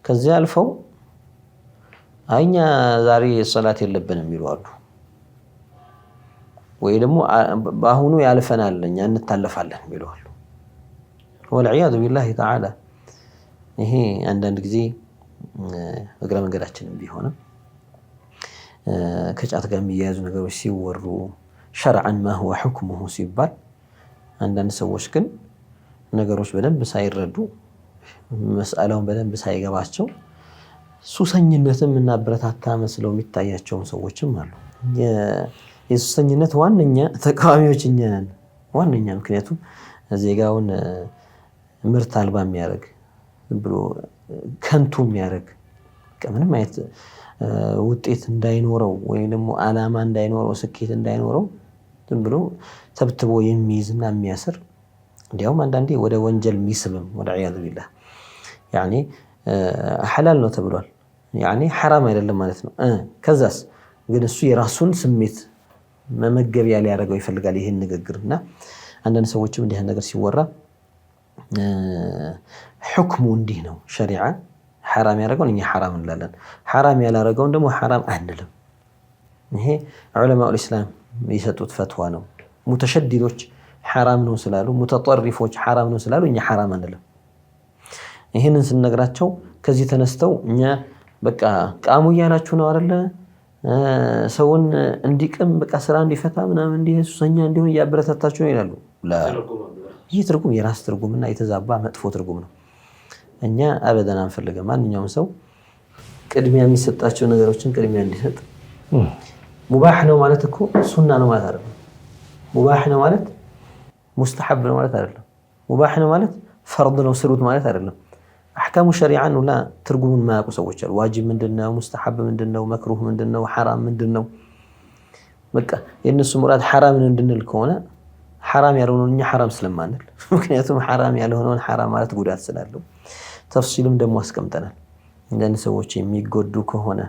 ከዚያ አልፈው አይኛ ዛሬ ሶላት የለብንም የሚሉ አሉ። ወይ ደግሞ በአሁኑ ያልፈናል እኛ እንታለፋለን የሚሉ አሉ። ወልዒያዙ ቢላሂ ተዓላ። ይሄ አንዳንድ ጊዜ እግረ መንገዳችንም ቢሆንም ከጫት ጋር የሚያያዙ ነገሮች ሲወሩ ሸርዐን ማ ሁወ ሑክሙሁ ሲባል አንዳንድ ሰዎች ግን ነገሮች በደንብ ሳይረዱ መስአላውን በደንብ ሳይገባቸው ሱሰኝነትን እናበረታታ መስለው የሚታያቸውን ሰዎችም አሉ። የሱሰኝነት ዋነኛ ተቃዋሚዎች እኛ ነን። ዋነኛ ምክንያቱም ዜጋውን ምርት አልባ የሚያደርግ ብሎ ከንቱ የሚያደርግ ምንም አይነት ውጤት እንዳይኖረው ወይም ደግሞ ዓላማ እንዳይኖረው ስኬት እንዳይኖረው ዝም ብሎ ተብትቦ የሚይዝና የሚያስር እንዲያውም አንዳንዴ ወደ ወንጀል የሚስብም ወልዒያዙ ቢላህ። ያኒ ሐላል ነው ተብሏል፣ ያኒ ሐራም አይደለም ማለት ነው። ከዛስ ግን እሱ የራሱን ስሜት መመገቢያ ሊያደርገው ይፈልጋል ይህን ንግግርና አንዳንድ ሰዎችም እንዲህ ነገር ሲወራ ሕክሙ እንዲህ ነው ሸሪዓ ሐራም ያደረገውን እኛ ሐራም እንላለን፣ ሐራም ያላደረገውን ደግሞ ሐራም አንልም። ይሄ ዑለማኡል ኢስላም የሰጡት ፈትዋ ነው። ሙተሸዲዶች ሐራም ነው ስላሉ፣ ሙተጠሪፎች ሐራም ነው ስላሉ እኛ ሐራም አንልም። ይህንን ስንነግራቸው ከዚህ ተነስተው እኛ በቃ ቃሙ እያላችሁ ነው አይደለ ሰውን እንዲቅም በቃ ስራ እንዲፈታ ምናምን እንዲህ ሱሰኛ እንዲሆን እያበረታታችሁ ነው ይላሉ። ይህ ትርጉም የራስ ትርጉምና የተዛባ መጥፎ ትርጉም ነው። እኛ አበደን አንፈልግም። ማንኛውም ሰው ቅድሚያ የሚሰጣቸው ነገሮችን ቅድሚያ እንዲሰጥ። ሙባህ ነው ማለት እኮ ሱና ነው ማለት አይደለም። ሙባህ ነው ማለት ሙስተሐብ ነው ማለት አይደለም። ሙባህ ነው ማለት ፈርድ ነው ስሩት ማለት አይደለም። አሕካሙ ሸሪዓን ሁላ ትርጉሙን ማያውቁ ሰዎች አሉ። ዋጅብ ምንድነው? ሙስተሐብ ምንድነው? መክሩህ ምንድነው? ሐራም ምንድነው? በቃ የእነሱ ሙራድ ሐራምን እንድንል ከሆነ ሐራም ያልሆነውን እኛ ሐራም ስለማንል፣ ምክንያቱም ሐራም ያልሆነውን ሐራም ማለት ጉዳት ስላለው ተፍሲልም ደግሞ አስቀምጠናል። እንደን ሰዎች የሚጎዱ ከሆነ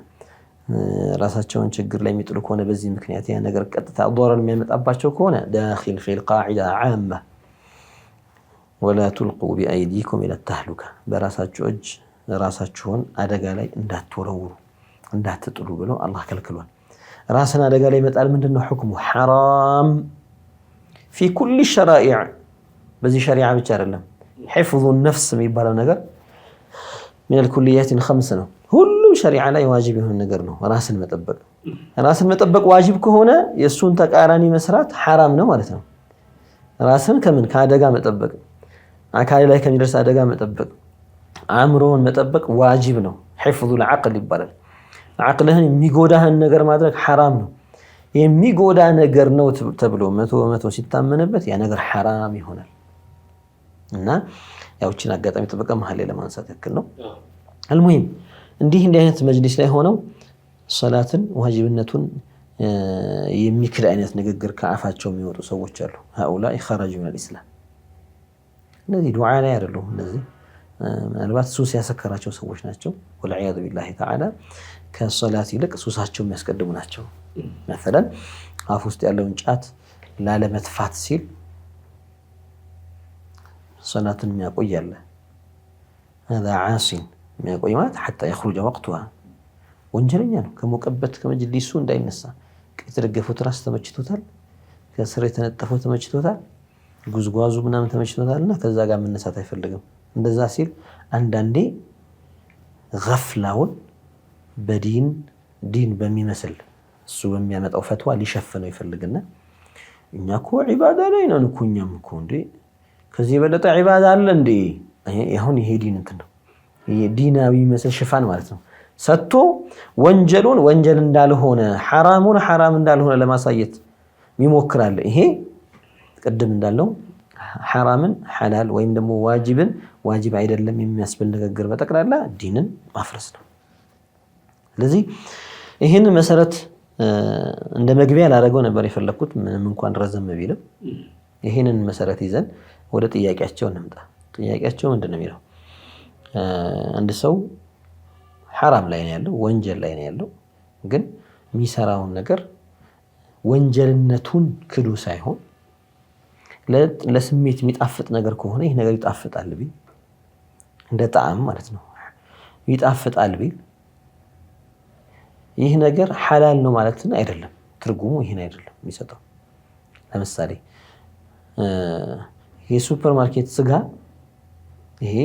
ራሳቸውን ችግር ላይ የሚጥሉ ከሆነ በዚህ ምክንያት ያ ነገር ቀጥታ ضرر የሚያመጣባቸው ከሆነ ዳኺል ፊል ቃዒዳ ዓማ ወላ ቱልቁ ቢአይዲኩም ኢላ ተህሉካ በራሳችሁ እጅ ራሳችሁን አደጋ ላይ እንዳትወረውሩ እንዳትጥሉ ብለው አላህ ከልክሏል። ራስን አደጋ ላይ መጣል ምንድነው ሁክሙ? ሐራም ፊ ኩል ሸራኢዕ በዚህ ሸሪዓ ብቻ አይደለም። ሒፍዙ ነፍስ የሚባለው ነገር ሚነል ኩልያቲን ኸምስ ነው። ሁሉም ሸሪዓ ላይ ዋጅብ የሆነ ነገር ነው ራስን መጠበቅ። ራስን መጠበቅ ዋጅብ ከሆነ የእሱን ተቃራኒ መስራት ሐራም ነው ማለት ነው። ራስን ከምን ከአደጋ መጠበቅ፣ አካል ላይ ከሚደርስ አደጋ መጠበቅ፣ አእምሮን መጠበቅ ዋጅብ ነው። ሒፍዙል ዐቅል ይባላል። ዐቅልህን የሚጎዳህን ነገር ማድረግ ሐራም ነው። የሚጎዳ ነገር ነው ተብሎ 100% ሲታመንበት ያ ነገር ሐራም ይሆናል። እና ያውችን አጋጣሚ ተጠበቀ መሐል ላይ ለማንሳት ያክል ነው። አልሙሂም እንዲህ አይነት መጅሊስ ላይ ሆነው ሶላትን ዋጅብነቱን የሚክድ አይነት ንግግር ከአፋቸው የሚወጡ ሰዎች አሉ። هؤلاء خرجوا من الاسلام እነዚህ ዱዓ ላይ አይደሉም። እነዚህ ምናልባት ሱስ ያሰከራቸው ሰዎች ናቸው። ወልዒያዙ ቢላሂ ተዓላ ከሶላት ይልቅ ሱሳቸው የሚያስቀድሙ ናቸው። مثلا አፍ ውስጥ ያለውን ጫት ላለመትፋት ሲል ሶላትን የሚያቆይ አለ። هذا عاصٍ የሚያቆይ ማለት حتى يخرج وقتها ወንጀለኛ ነው። ከሞቀበት ከመጅሊሱ እንዳይነሳ የተደገፈው ትራስ ተመችቶታል፣ ከስር የተነጠፈው ተመችቶታል፣ ጉዝጓዙ ምናምን ተመችቶታልና ከዛ ጋር መነሳት አይፈልግም። እንደዛ ሲል አንዳንዴ ገፍላውን በዲን በሚመስል እሱ በሚያመጣው ፈትዋ ሊሸፍነው ይፈልግና እኛ እኮ ዒባዳ ላይ ነን እኮ እኛም እኮ እንዴ ከዚህ የበለጠ ዒባዳ አለ እንዴ? አሁን ይሄ ዲን እንትን ነው ዲናዊ መስል ሽፋን ማለት ነው። ሰጥቶ ወንጀሉን ወንጀል እንዳልሆነ ሐራሙን ሐራም እንዳልሆነ ለማሳየት ይሞክራል። ይሄ ቅድም እንዳለው ሐራምን ሐላል ወይም ደግሞ ዋጅብን ዋጅብ አይደለም የሚያስብል ንግግር በጠቅላላ ዲንን ማፍረስ ነው። ስለዚህ ይህን መሰረት እንደ መግቢያ ላደረገው ነበር የፈለኩት ምንም እንኳን ረዘም ቢልም ይህንን መሰረት ይዘን ወደ ጥያቄያቸው እንምጣ። ጥያቄያቸው ምንድነው የሚለው? አንድ ሰው ሐራም ላይ ነው ያለው፣ ወንጀል ላይ ነው ያለው። ግን የሚሰራውን ነገር ወንጀልነቱን ክዱ ሳይሆን ለስሜት የሚጣፍጥ ነገር ከሆነ ይህ ነገር ይጣፍጣል ቢል እንደ ጣዕም ማለት ነው ይጣፍጣል ቢል ይህ ነገር ሐላል ነው ማለት አይደለም። ትርጉሙ ይሄን አይደለም የሚሰጠው። ለምሳሌ የሱፐር ማርኬት ስጋ ይሄ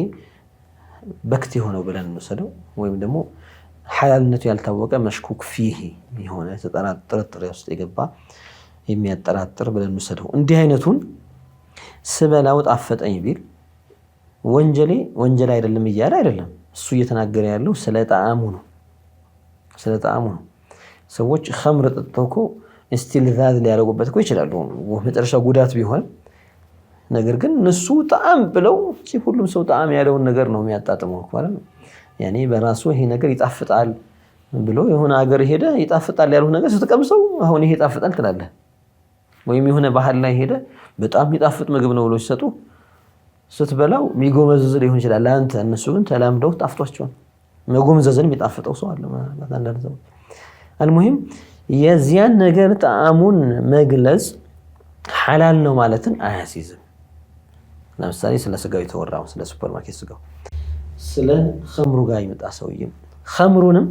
በክት የሆነው ብለን እንወስደው ወይም ደግሞ ሐላልነቱ ያልታወቀ መሽኩክ ፊህ የሆነ ጥርጥር ውስጥ የገባ የሚያጠራጥር ብለን እንወስደው። እንዲህ አይነቱን ስበላው ጣፈጠኝ ቢል ወንጀል አይደለም እያለ አይደለም። እሱ እየተናገረ ያለው ስለ ጣዕሙ ነው። ሰዎች ኸምር ጠጥተው እኮ ኢስቲልዛዝ ሊያደርጉበት እኮ ይችላሉ፣ መጨረሻ ጉዳት ቢሆን። ነገር ግን እነሱ ጣዕም ብለው ሁሉም ሰው ጣዕም ያለውን ነገር ነው የሚያጣጥመው ማለት ነው። ያኔ በራሱ ይሄ ነገር ይጣፍጣል ብሎ የሆነ ሀገር ሄደ ይጣፍጣል ያለው ነገር ስትቀምሰው አሁን ይሄ ይጣፍጣል ትላለህ። ወይም የሆነ ባህል ላይ ሄደ በጣም ይጣፍጥ ምግብ ነው ብሎ ሲሰጡ ስትበላው የሚጎመዝዝ ሊሆን ይችላል ለአንተ። እነሱ ግን ተላምደው ጣፍጧቸዋል። መጎምዘዝን የሚጣፍጠው ሰው አለ ማለት አንዳንድ ሰው። አልሙሂም የዚያን ነገር ጣዕሙን መግለጽ ሐላል ነው ማለትን አያስይዝም። ለምሳሌ ስለ ስጋው የተወራው ስለ ሱፐር ማርኬት ስጋው ስለ ኸምሩ ጋር ይመጣ ሰውዬ ኸምሩንም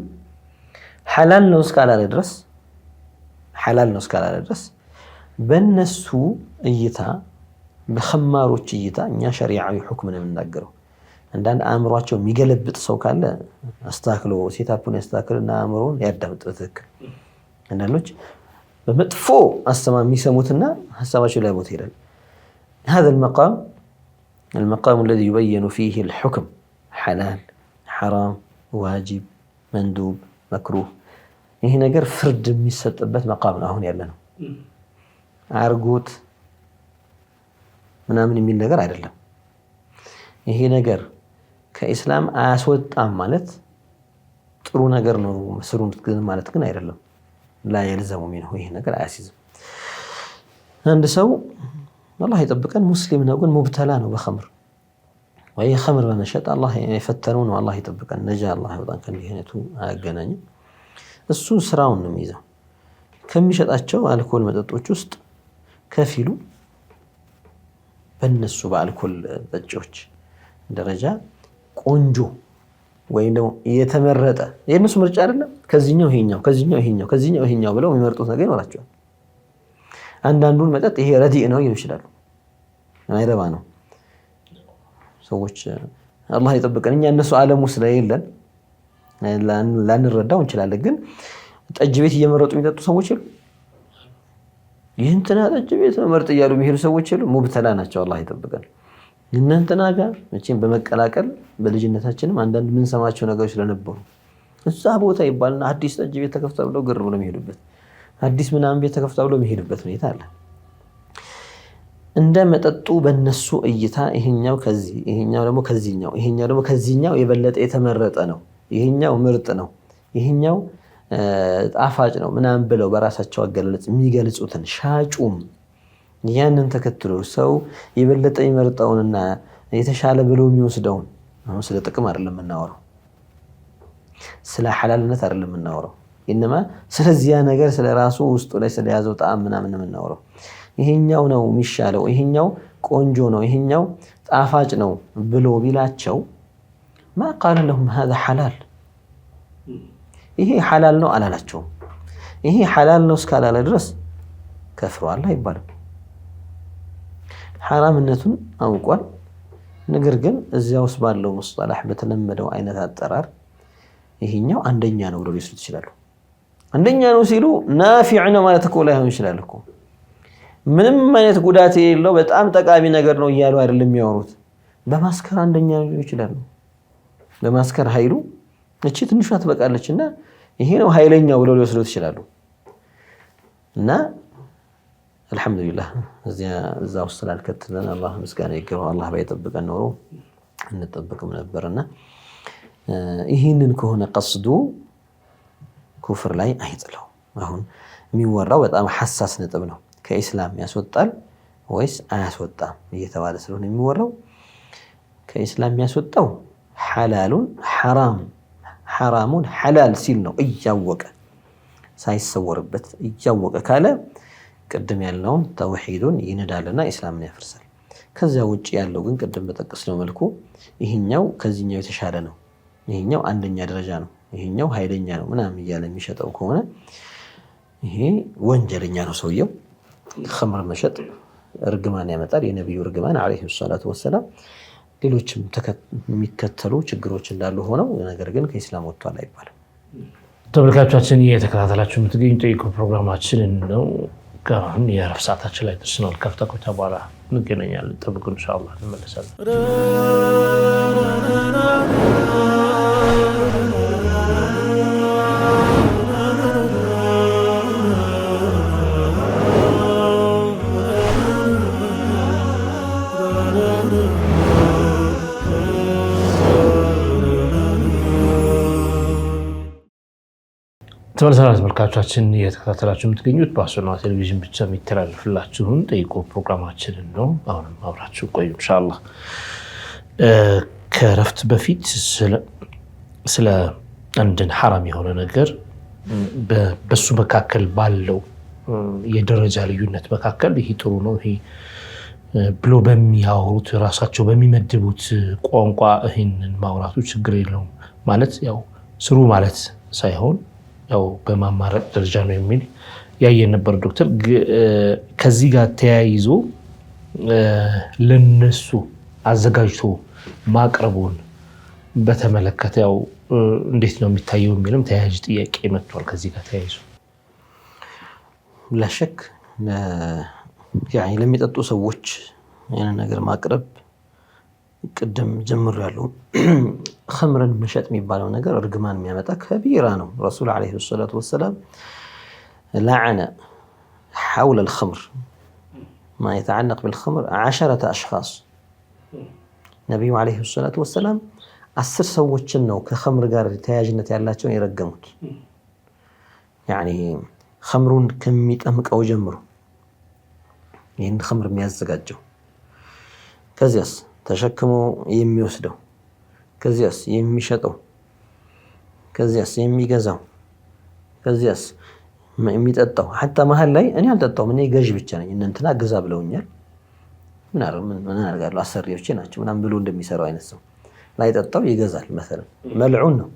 ሐላል ነው እስካላለ ድረስ ሐላል ነው እስካላለ ድረስ በእነሱ እይታ በኸማሮች እይታ እኛ ሸሪዓዊ ሁክም ነው የምናገረው። አንዳንድ አእምሯቸው የሚገለብጥ ሰው ካለ አስተካክሎ ሴታፑን ያስተካክልና አእምሮውን ያዳምጥ በትክክል። አንዳንዶች በመጥፎ አስተማ የሚሰሙትና ሀሳባቸው ላይ ቦታ ይላል። هذا المقام الذي يبين فيه الحكم حلال حرام واجب مندوب مكروه ይሄ ነገር ፍርድ የሚሰጥበት መቃም ነው አሁን ያለ ነው። አርጉት ምናምን የሚል ነገር አይደለም። ይሄ ነገር ከኢስላም አያስወጣም ማለት ጥሩ ነገር ነው መስሩን ማለት ግን አይደለም። لا يلزم منه ይሄ ነገር አያስይዝም። አንድ ሰው والله ይጠብቀን ሙስሊም ነው ግን ሙብተላ ነው በኸምር ወይ ኸምር በመሸጥ አላህ የፈተነው ነው። አላህ ይጠብቀን ነጃ አላህ ያወጣን ከእንዲህ አይነቱ አያገናኝም። እሱ ስራውን ነው የሚይዘው። ከሚሸጣቸው አልኮል መጠጦች ውስጥ ከፊሉ በእነሱ በአልኮል ጠጪዎች ደረጃ ቆንጆ ወይም ደግሞ የተመረጠ የእነሱ ምርጫ አይደለም። ከዚህኛው ይሄኛው ከዚህኛው ይሄኛው ከዚህኛው ይሄኛው ብለው የሚመርጡት ነገር ይኖራቸዋል። አንዳንዱን መጠጥ ይሄ ረዲእ ነው ይሉ ይችላሉ። አይረባ ነው። ሰዎች አላህ ይጠብቀን። እኛ እነሱ ዓለም ውስጥ ስለሌለን ላንረዳው እንችላለን። ግን ጠጅ ቤት እየመረጡ የሚጠጡ ሰዎች ይሉ ይህንትና ጠጅ ቤት መርጥ እያሉ የሚሄዱ ሰዎች ይሉ ሙብተላ ናቸው። አላህ ይጠብቀን። እናንተና ጋር መቼም በመቀላቀል በልጅነታችንም አንዳንድ ምን ሰማቸው ነገሮች ስለነበሩ እዛ ቦታ ይባልና አዲስ ጠጅ ቤት ተከፍቷል ብለው ግር ብለው የሚሄዱበት አዲስ ምናምን ቤት ተከፍቷል ብለው የሚሄዱበት ሁኔታ አለ። እንደ መጠጡ በእነሱ እይታ ይሄኛው ከዚህ ይሄኛው ደግሞ ከዚህኛው ይሄኛው ደግሞ ከዚህኛው የበለጠ የተመረጠ ነው፣ ይሄኛው ምርጥ ነው፣ ይሄኛው ጣፋጭ ነው ምናምን ብለው በራሳቸው አገላለጽ የሚገልጹትን ሻጩም ያንን ተከትሎ ሰው የበለጠ ይመርጣውንና የተሻለ ብሎ የሚወስደውን አሁን ስለ ጥቅም አይደለም የምናወራው፣ ስለ ሐላልነት አይደለም የምናወራው። ኢንማ ስለዚያ ነገር ስለ ራሱ ውስጡ ላይ ስለያዘው ጣዕም ምናምን የምናወራው። ይሄኛው ነው የሚሻለው፣ ይሄኛው ቆንጆ ነው፣ ይሄኛው ጣፋጭ ነው ብሎ ቢላቸው ما قال لهم هذا حلال ይሄ ሐላል ነው አላላቸውም። ይሄ ሐላል ነው እስካላለ ድረስ ከፍሯል አይባልም። ሐራምነቱን አውቋል። ነገር ግን እዚያ ውስጥ ባለው ሙስጠላህ በተለመደው አይነት አጠራር ይሄኛው አንደኛ ነው ብለው ሊስሉት ይችላሉ። አንደኛ ነው ሲሉ ናፊዕ ነው ማለት እኮ ላይሆን ይችላል እኮ ምንም አይነት ጉዳት የሌለው በጣም ጠቃሚ ነገር ነው እያሉ አይደለም የሚያወሩት። በማስከር አንደኛ ነው ሊሉ ይችላሉ። በማስከር ኃይሉ እቺ ትንሿ ትበቃለችና ይሄ ነው ኃይለኛው ብለው ሊወስዱት ይችላሉ። እና አልহামዱሊላህ እዛ ውስጥ ስላልከተለን አላህ ምስጋና ይገባው። አላህ ባይጠብቀን ኖሮ እንጠብቅም ነበርና ይሄንን ከሆነ ቀስዱ ኩፍር ላይ አይጥለው። አሁን የሚወራው በጣም ሐሳስ ነጥብ ነው። ከኢስላም ያስወጣል ወይስ አያስወጣም እየተባለ ስለሆነ የሚወራው ከኢስላም ያስወጣው ሐላሉን ሐራሙን ሐላል ሲል ነው። እያወቀ ሳይሰወርበት እያወቀ ካለ ቅድም ያለውን ተውሂዱን ይነዳልና ኢስላምን ያፈርሳል። ከዛ ውጪ ያለው ግን ቅድም በጠቀስነው መልኩ ይሄኛው ከዚህኛው የተሻለ ነው፣ ይሄኛው አንደኛ ደረጃ ነው፣ ይሄኛው ኃይለኛ ነው ምናምን እያለ የሚሸጠው ከሆነ ይሄ ወንጀለኛ ነው ሰውየው። ኸምር መሸጥ እርግማን ያመጣል። የነብዩ እርግማን አለይሂ ሰላቱ ወሰላም ሌሎችም የሚከተሉ ችግሮች እንዳሉ ሆነው ነገር ግን ከኢስላም ወጥቷል አይባልም። ተመልካቾቻችን እየተከታተላችሁ የምትገኙ ጠይቁ ፕሮግራማችንን ነው። አሁን የእረፍት ሰዓታችን ላይ ደርሰናል። ከፍታ ቆይታ በኋላ እንገናኛለን። ጠብቁ፣ ኢንሻአላህ እንመለሳለን። ተመልሰናል። ተመልካቾቻችን እየተከታተላችሁ የምትገኙት በሱና ቴሌቪዥን ብቻ የሚተላለፍላችሁን ጠይቁ ፕሮግራማችንን ነው። አሁንም አብራችሁ ቆዩ ኢንሻአላህ። ከእረፍት በፊት ስለ አንድን ሐራም የሆነ ነገር በሱ መካከል ባለው የደረጃ ልዩነት መካከል ይሄ ጥሩ ነው ይሄ ብሎ በሚያወሩት ራሳቸው በሚመድቡት ቋንቋ ይሄንን ማውራቱ ችግር የለውም ማለት ያው ስሩ ማለት ሳይሆን ያው በማማረጥ ደረጃ ነው የሚል ያየን ነበር ዶክተር። ከዚህ ጋር ተያይዞ ለነሱ አዘጋጅቶ ማቅረቡን በተመለከተ ያው እንዴት ነው የሚታየው የሚልም ተያያዥ ጥያቄ መጥቷል። ከዚህ ጋር ተያይዞ ላሸክ ያኔ ለሚጠጡ ሰዎች ያን ነገር ማቅረብ ቅድም ጀምሮ ያለው ኸምርን መሸጥ የሚባለው ነገር እርግማን የሚያመጣ ከቢራ ነው። ረሱል አለይሂ ሰላቱ ወሰላም لعن حول الخمر ما يتعلق بالخمر 10 أشخاص ነብዩ አለይሂ ሰላቱ ወሰላም 10 ሰዎችን ነው ከኸምር ጋር ተያያዥነት ያላቸውን የረገሙት። ያኒ ኸምሩን ከሚጠምቀው ጀምሮ ይህን ኸምር የሚያዘጋጀው፣ ከዚያስ ተሸክሞ የሚወስደው፣ ከዚያስ የሚሸጠው፣ ከዚያስ የሚገዛው፣ ከዚያስ የሚጠጣው። ሐታ መሃል ላይ እኔ አልጠጣውም እኔ ገዥ ብቻ ነኝ እንትና ግዛ ብለውኛል ምን አደርጋለሁ አሰሪዎቼ ናቸው ምናምን ብሎ እንደሚሰራው አይነት ሰው ላይጠጣው ይገዛል። መሰለን መልዑን ነው።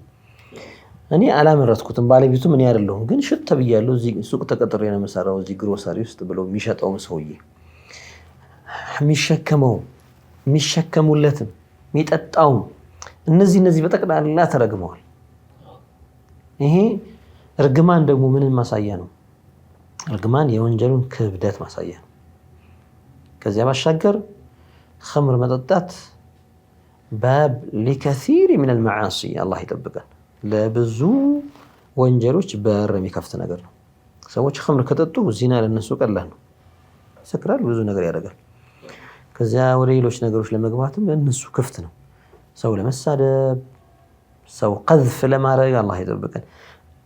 እኔ አላመረትኩትም ባለቤቱ ምን ያደርለውም ግን ሽጥ ተብያለሁ እዚህ ሱቅ ተቀጥሬ ነው የምሰራው እዚህ ግሮሰሪ ውስጥ ብሎ የሚሸጠው ሰውዬ የሚሸከመው የሚሸከሙለትም የሚጠጣው እነዚህ በጠቅላላ ተረግመዋል። ይሄ እርግማን ደግሞ ምንን ማሳያ ነው? እርግማን የወንጀሉን ክብደት ማሳያ ነው። ከዚያ ባሻገር ኸምር መጠጣት ባብ ለከሲር من المعاصي አላህ ይጠብቀን ለብዙ ወንጀሎች በር የሚከፍት ነገር ነው። ሰዎች ኸምር ከጠጡ ዚና ለነሱ ቀላል ነው። ይሰክራል፣ ብዙ ነገር ያደርጋል። ከዚያ ወደ ሌሎች ነገሮች ለመግባትም ለነሱ ክፍት ነው። ሰው ለመሳደብ፣ ሰው ቀዝፍ ለማድረግ አላህ ይጠብቀን።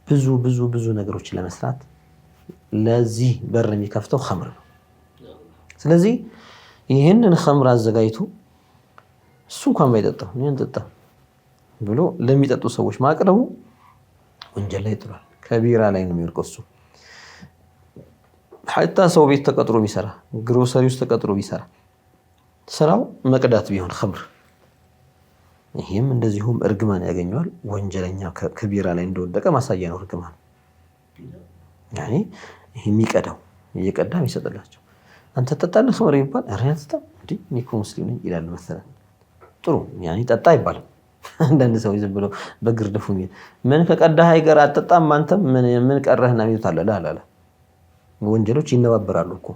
ብዙ ነገሮች ለመስራት ለዚህ በር የሚከፍተው ኸምር ነው። ስለዚህ ይህንን ኸምር አዘጋጅቶ እሱ እንኳን ባይጠጣው እኔን ጠጣ ብሎ ለሚጠጡ ሰዎች ማቅረቡ ወንጀል ላይ ጥሏል። ከቢራ ላይ ነው የሚወርቀው። እሱ ሐታ ሰው ቤት ተቀጥሮ ቢሰራ ግሮሰሪ ውስጥ ተቀጥሮ ቢሰራ ስራው መቅዳት ቢሆን ኸምር ይሄም እንደዚሁም እርግማን ያገኘዋል። ወንጀለኛ ከቢራ ላይ እንደወደቀ ማሳያ ነው እርግማን። ያኒ ይሄ የሚቀዳው እየቀዳም ይሰጥላቸው አንተ ተጣጣለህ ኸምር ይባል አሪያታ እንዴ ኒኮ ሙስሊም ነኝ ይላል መሰለን። ጥሩ ያኒ ጠጣ ይባላል። አንዳንድ ሰው ዝም ብሎ በግርድፉ ምን ከቀዳህ አይቀር አትጠጣም አንተም ምን ቀረህና ሚሉታል አላለ። ወንጀሎች ይነባበራሉ እኮ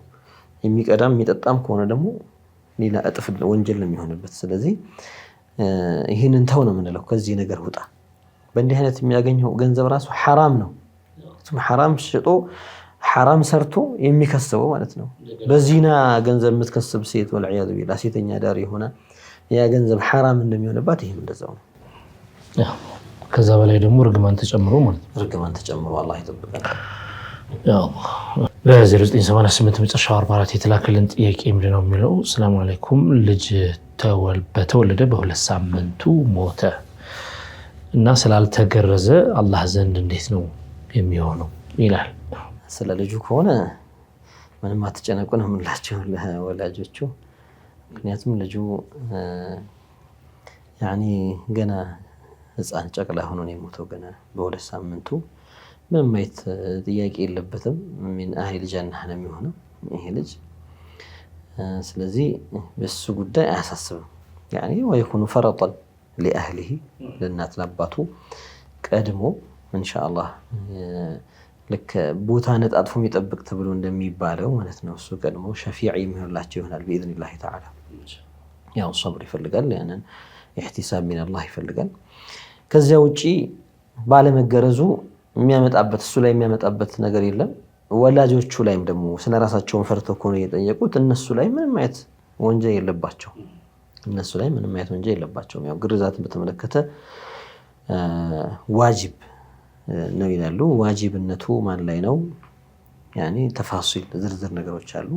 የሚቀዳም የሚጠጣም ከሆነ ደግሞ ሌላ እጥፍ ወንጀል ነው የሚሆንበት። ስለዚህ ይህንን ተው ነው የምንለው። ከዚህ ነገር ውጣ። በእንዲህ አይነት የሚያገኘው ገንዘብ ራሱ ሐራም ነው። ሐራም ሽጦ ሐራም ሰርቶ የሚከስበው ማለት ነው። በዚና ገንዘብ የምትከስብ ሴት ወልዒያዙ ቢላህ ሴተኛ ዳር የሆነ ያ ገንዘብ ሐራም እንደሚሆንባት ይሄም እንደዛው ነው። ከዛ በላይ ደግሞ እርግማን ተጨምሮ ማለት ነው። እርግማን ተጨምሮ አላህ ይጠብቀን። በ0988 መጨረሻው 44 የተላከልን ጥያቄ ምንድነው የሚለው? ሰላም አለይኩም ልጅ በተወለደ በ2 ሳምንቱ ሞተ እና ስላልተገረዘ አላህ ዘንድ እንዴት ነው የሚሆነው ይላል። ስለ ልጁ ከሆነ ምንም አትጨነቁ ነው የምላቸው ለወላጆቹ። ምክንያቱም ልጁ ያኒ ገና ህፃን ጨቅላ ሆኖ ነው የሞተው። ገና በ2 ሳምንቱ ምንም አይነት ጥያቄ የለበትም። ምን አህል ጀነህ ነው የሚሆነው ይሄ ልጅ። ስለዚህ በሱ ጉዳይ አያሳስብም። ያኒ ወይኩኑ ፈረጠን ለአህሊሂ ለናት ለአባቱ ቀድሞ ኢንሻአላህ ልክ ቦታ ነጣጥፎ የሚጠብቅ ተብሎ እንደሚባለው ማለት ነው። እሱ ቀድሞ ሸፊዕ የሚሆንላቸው ይሆናል بإذن ተዓላ። ያው ሶብር ይፈልጋል፣ ያንን ኢህቲሳብ من الله ይፈልጋል። ከዚያ ውጪ ባለመገረዙ የሚያመጣበት እሱ ላይ የሚያመጣበት ነገር የለም። ወላጆቹ ላይም ደግሞ ስለራሳቸው ፈርተው ከሆነ የጠየቁት እነሱ ላይ ምንም አይነት ወንጀል የለባቸው። እነሱ ላይ ምንም አይነት ወንጀል የለባቸው። ያው ግርዛትን በተመለከተ ዋጅብ ነው ይላሉ። ዋጅብነቱ ማን ላይ ነው? ያኒ ተፋሲል ዝርዝር ነገሮች አሉ።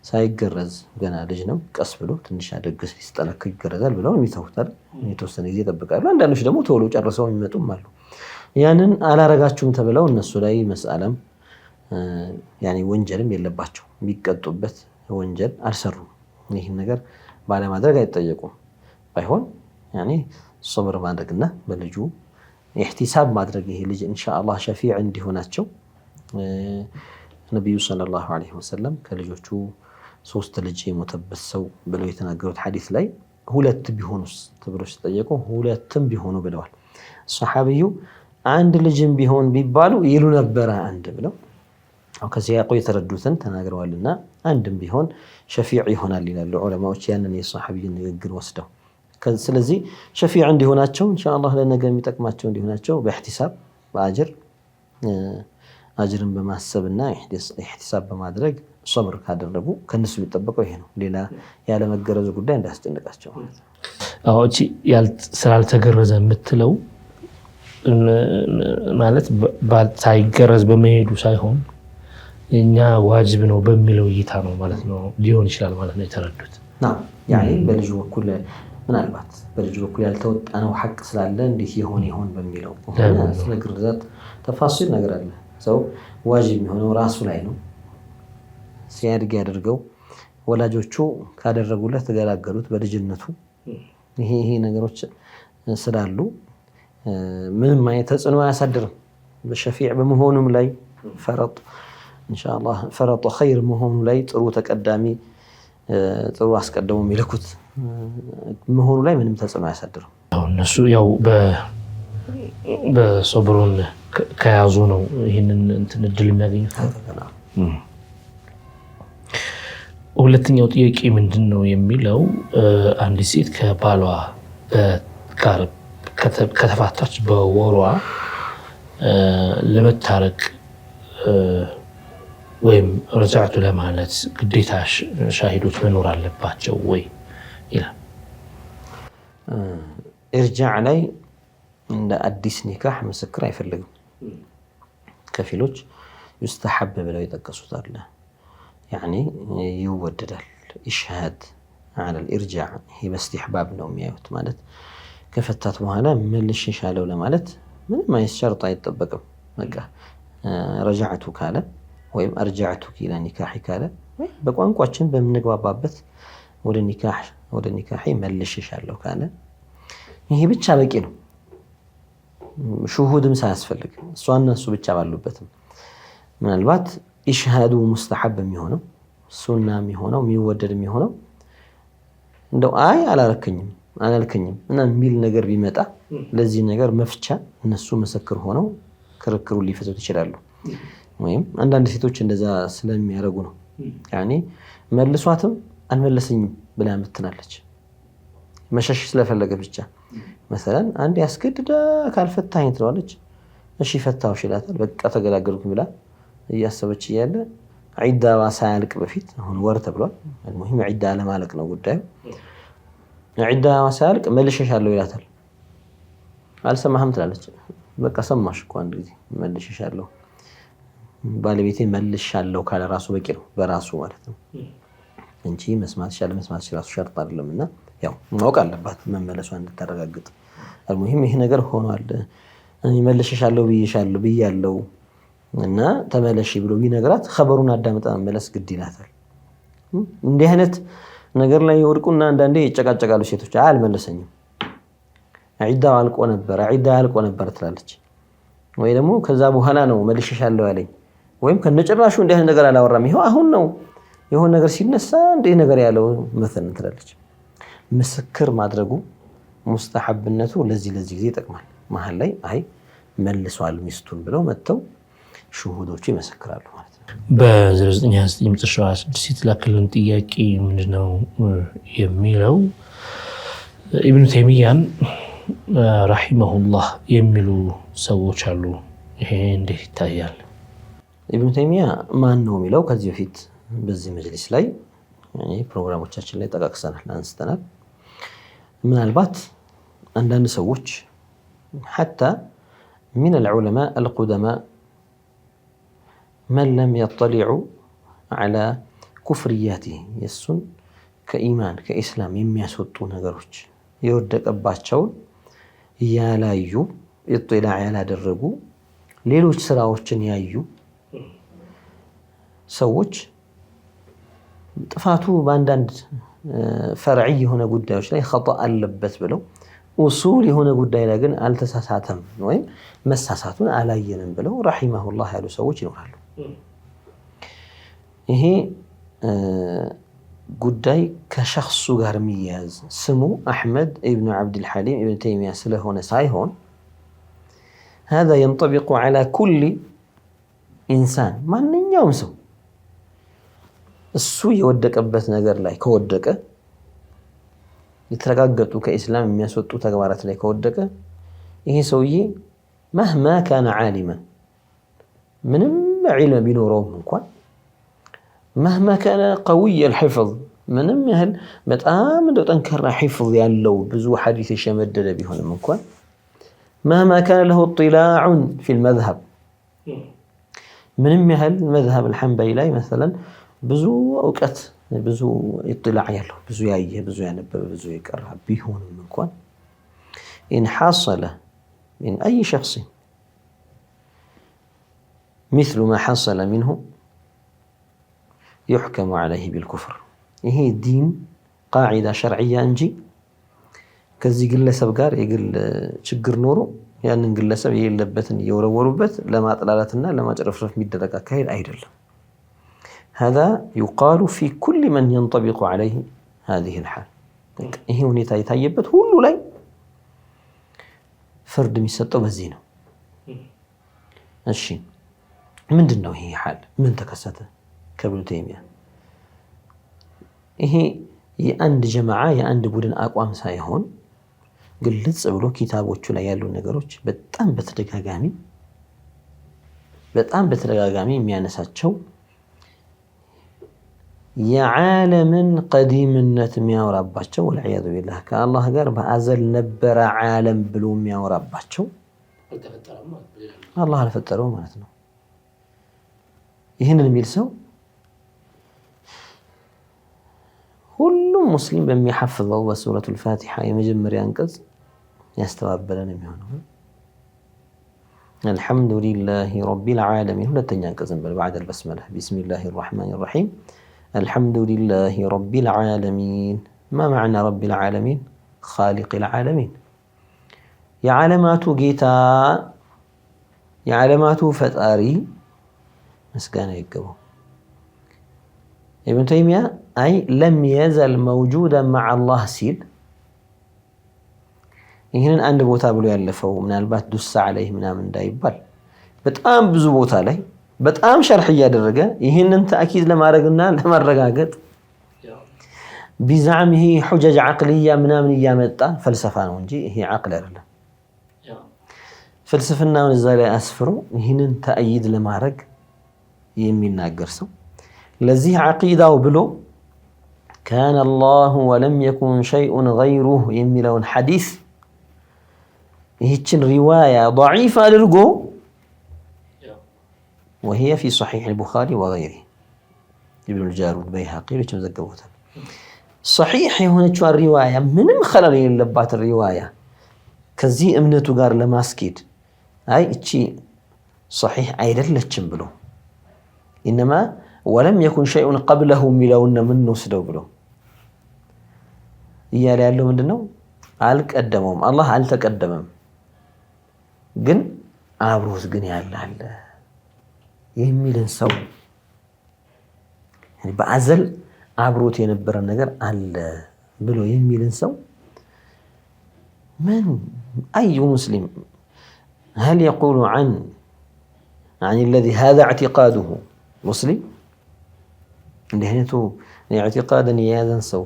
ሳይገረዝ ገና ልጅ ነው ቀስ ብሎ ትንሽ አደግስ ሲጠነክር ይገረዛል ብለው የሚተውታል። የተወሰነ ጊዜ ይጠብቃሉ። አንዳንዶች ደግሞ ቶሎ ጨርሰው የሚመጡም አሉ። ያንን አላረጋችሁም ተብለው እነሱ ላይ መስአለም ያኒ ወንጀልም የለባቸው። የሚቀጡበት ወንጀል አልሰሩም። ይህን ነገር ባለማድረግ አይጠየቁም። ባይሆን ያኒ ሶብር ማድረግና በልጁ ኢህቲሳብ ማድረግ ይሄ ልጅ ኢንሻአላህ ሸፊዕ እንዲሆናቸው ነብዩ ሰለላሁ ዐለይሂ ወሰለም ከልጆቹ 3 ልጅ የሞተበት ሰው ብለው የተናገሩት ሐዲስ ላይ ሁለት ቢሆኑስ ተብለው ሲጠየቁ ሁለትም ቢሆኑ ብለዋል። ሱሐቢዩ አንድ ልጅም ቢሆን ቢባሉ ይሉ ነበር አንድ ብለው ከዚህ ያቆይ የተረዱትን ተናግረዋልና አንድም ቢሆን ሸፊዕ ይሆናል ይላሉ ዑለማዎች ያንን የሱሐቢዩን ንግግር ወስደው። ስለዚህ ሸፊዕ እንዲሆናቸው ኢንሻአላህ ለነገ የሚጠቅማቸው እንዲሆናቸው በኢህቲሳብ በአጅር አጅርን በማሰብና ኢህቲሳብ በማድረግ ሶብር ካደረጉ ከነሱ የሚጠበቀው ይሄ ነው። ሌላ ያለ መገረዝ ጉዳይ እንዳያስጨንቃቸው ማለት ነው። አዎ እቺ ስላልተገረዘ የምትለው ማለት ሳይገረዝ በመሄዱ ሳይሆን እኛ ዋጅብ ነው በሚለው እይታ ነው ማለት ነው ሊሆን ይችላል ማለት ነው የተረዱት። ያኔ በልጁ በኩል ምናልባት በልጁ በኩል ያልተወጣነው ሐቅ ስላለ እንዴት ይሆን በሚለው ስለ ግርዛት ተፋሲል ነገር አለ። ሰው ዋጅብ የሚሆነው ራሱ ላይ ነው። ሲያድግ ያደርገው ወላጆቹ ካደረጉለት ተገላገሉት በልጅነቱ። ይሄ ነገሮች ስላሉ ምንም አይነት ተጽዕኖ አያሳድርም። በሸፊዕ በመሆኑም ላይ ፈረጥ ኢንሻአላህ ፈረጥ ኸይር መሆኑ ላይ ጥሩ ተቀዳሚ ጥሩ አስቀድሞ የሚልኩት መሆኑ ላይ ምንም ተጽዕኖ አያሳድርም። እነሱ ያው በሶብሩን ከያዙ ነው ይሄንን እንትን እድል የሚያገኙት። ሁለተኛው ጥያቄ ምንድነው የሚለው አንዲት ሴት ከባሏ ጋር ከተፋታች በወሯ ለመታረቅ ወይም ረጃዕቱ ለማለት ግዴታ ሻሂዶች መኖር አለባቸው ወይ ይላል። ኢርጃዕ ላይ እንደ አዲስ ኒካህ ምስክር አይፈልግም። ከፊሎች ይስተሐብ ብለው ይጠቀሱታል። ያኒ ይወደዳል ኢሽሃድ على الإرجاع هي باستحباب ነው የሚያዩት። ማለት ከፈታት በኋላ መልሽሻለሁ ለማለት ምንም አይነት ሸርጥ አይጠበቅም። በቃ ረጃዕቱ ካለ ወይም አርጃዕቱኪ ኢላ ኒካሒ ካለ በቋንቋችን በምንግባባበት ወደ ኒካሒ መልሽሻለሁ ካለ ይሄ ብቻ በቂ ነው። ሹሁድም ሳያስፈልግ እሷና እሱ ብቻ ባሉበትም ምናልባት ኢሽሃዱ ሙስተሐብ የሚሆነው ሱና የሚሆነው የሚወደድ የሚሆነው እንደው አላልከኝም እና የሚል ነገር ቢመጣ ለዚህ ነገር መፍቻ እነሱ ምስክር ሆነው ክርክሩ ሊፈቱት ይችላሉ። ወይም አንዳንድ ሴቶች እንደዛ ስለሚያደርጉ ነው። ያኔ መልሷትም አልመለሰኝም ብላ ምትናለች መሸሽ ስለፈለገ ብቻ። مثلا አንድ ያስገድዳ ካልፈታኝ ትለዋለች። እሺ ፈታው ይላታል። በቃ ተገላገልኩ ብላ እያሰበች እያለ ዒዳዋ ሳያልቅ በፊት አሁን ወር ተብሏል። المهم ዒዳ ለማለቅ ነው ጉዳዩ። ዒዳዋ ሳያልቅ መልሽሻለሁ ይላታል። አልሰማህም ትላለች። በቃ ሰማሽ እኮ አንድ ጊዜ መልሽሻለሁ ባለቤቴ መልሻለሁ ካለ ራሱ በቂ ነው በራሱ ማለት ነው እንጂ መስማት ራሱ ሸርጥ አይደለምና ያው ማወቅ አለባት መመለሷን እንድታረጋግጥ። المهم ይሄ ነገር ሆኗል እኔ መልሽሻለሁ ብያለሁ እና ተመለሺ ብሎ ቢነግራት ኸበሩን አዳምጣ መመለስ ግድ ይላታል። እንዲህ አይነት ነገር ላይ ወድቁና አንዳንዴ ይጨቃጨቃሉ ሴቶች። አልመለሰኝም ዒዳው አልቆ ነበር ትላለች። ወይ ደግሞ ከዛ በኋላ ነው መልሽሻለሁ ያለኝ ወይም ከነጭራሹ እንዲህ አይነት ነገር አላወራም ይሄው አሁን ነው የሆነ ነገር ሲነሳ እንዲህ ነገር ያለው መተን ትላለች። ምስክር ማድረጉ ሙስተሐብነቱ ለዚህ ጊዜ ይጠቅማል። መሀል ላይ አይ መልሷል ሚስቱን ብለው መተው ሹሁዶቹ ይመሰክራሉ ማለት ነው። በ0929 መጨረሻ 6 የተላከልን ጥያቄ ምንድነው የሚለው ኢብኑ ተይሚያን ረሂመሁላህ የሚሉ ሰዎች አሉ። ይሄ እንዴት ይታያል? ኢብኑ ተይሚያ ማን ነው የሚለው ከዚህ በፊት በዚህ መጅሊስ ላይ ፕሮግራሞቻችን ላይ ጠቃቅሰናል አንስተናል። ምናልባት አንዳንድ ሰዎች حتى من العلماء القدماء من لم يطلعوا على كفرياته يسون كإيمان كإسلام የሚያስወጡ ነገሮች የወደቀባቸውን ያላዩ ኢጥላዕ ያላደረጉ ሌሎች ስራዎችን ያዩ ሰዎች ጥፋቱ በአንዳንድ ፈርዒ የሆነ ጉዳዮች ላይ ኸጣእ አለበት ብለው ኡሱል የሆነ ጉዳይ ላይ ግን አልተሳሳተም ወይም መሳሳቱን አላየንም ብለው ረሂመሁላህ ያሉ ሰዎች ይኖራሉ። ይሄ ጉዳይ ከሸخص ጋር የሚያዝ ስሙ አሕመድ ኢብኑ አብዱል ሐሊም ኢብኑ ተይሚያ ስለሆነ ሳይሆን هذا ينطبق على كل إنسان ማንኛውም ሰው እሱ የወደቀበት ነገር ላይ ከወደቀ የተረጋገጡ ከኢስላም የሚያስወጡ ተግባራት ላይ ከወደቀ ይሄ ሰውዬ مهما كان عالما ምንም ዒልም ቢኖረውም እንኳን مهما كان قوي الحفظ ምንም ያህል በጣም እንደው ጠንካራ حفظ ያለው ብዙ ሐዲስ የሸመደደ ቢሆንም እንኳን مهما كان له اطلاع في المذهب ምንም ያህል مذهب الحنبلي ላይ مثلا ብዙ እውቀት ብዙ اطلاع ያለው ብዙ ያየ ብዙ ያነበበ ብዙ የቀራ ቢሆንም እንኳን إن حصل من أي شخص مثل ما حصل منه يحكم عليه بالكفر ይሄ ዲን ቃዒዳ ሸርዕያ እንጂ ከዚህ ግለሰብ ጋር የግል ችግር ኖሮ ያንን ግለሰብ የሌለበትን እየወረወሩበት ለማጥላላትና ለማጨረፍረፍ የሚደረግ አካሄድ አይደለም هذا يقال في كل من ينطبق عليه هذه الحال ይሄ ሁኔታ የታየበት ሁሉ ላይ ፍርድ የሚሰጠው በዚህ ነው እሺ ምንድነው ይሄ ሐል ምን ተከሰተ ከብኑ ተይሚያ ይሄ የአንድ ጀማዓ የአንድ ቡድን አቋም ሳይሆን ግልጽ ብሎ ኪታቦቹ ላይ ያሉ ነገሮች በጣም በተደጋጋሚ የሚያነሳቸው የዓለምን ቀዲምነት የሚያወራባቸው ወልዒያዙ ቢላህ ከአላህ ጋር በአዘል ነበረ ዓለም ብሎ የሚያወራባቸው አላህ አልፈጠረው ማለት ነው ይህንን የሚል ሰው ሁሉም ሙስሊም በሚሐፍዘው በሱረቱል ፋቲሓ የመጀመሪያ አንቀጽ ያስተባበለን የሚሆነው አልሐምዱሊላሂ ረቢል ዓለሚን ሁለተኛ አንቀጽን بعد البسملة بسم الله الرحمن الرحيم الحمد لله رب العالمين ما معنى رب العالمين خالق العالمين يا علامات جيتا يا علامات فتاري مسكانه يقبو ابن تيمية أي لم يزل موجودا مع الله سيل ይህንን አንድ ቦታ ብሎ ያለፈው ምናልባት ዱስ عليه ምናምን እንዳይባል በጣም ብዙ ቦታ ላይ በጣም ሸርህ ያደረገ ይህንን ተአኪድ ለማድረግና ለማረጋገጥ ቢዛዕምህ ሁጀጅ ዓቅልያ ምናምን ያመጣ ፈልሰፋ ነው እንጂ ይሄ ዓቅል አይደለም ፍልስፍናውን እዛ ላይ አስፍሮ ይህንን ተአይድ ለማድረግ የሚናገር ሰው ለዚህ ዓቂዳው ብሎ كان الله ولم يكن شيء غيره የሚለውን ሐዲስ ይህችን ሪዋያ ضعيفة አድርጎ وهي في صحيح البخاري وغيره ابن الجارود بيهقي ليش مزقبوتها صحيح የሆነችው ሪዋያ ምንም خلل የሌለባት ሪዋያ ከዚህ እምነቱ ጋር ለማስኬድ አይ እቺ صحيح አይደለችም ብሎ انما ولم يكن شيء قبله ሚለውና ምን ወስደው ብሎ እያለ ያለው ምንድነው አልቀደመውም አላህ አልተቀደመም ግን አብሮት ግን ያላል የሚልን ሰው በአዘል አብሮት የነበረ ነገር አለ ብሎ የሚልን ሰው من أي مسلم هل يقول عن الذي هذا اعتقاده مسلم እንደህነቱ اعتقادا የያዘን ሰው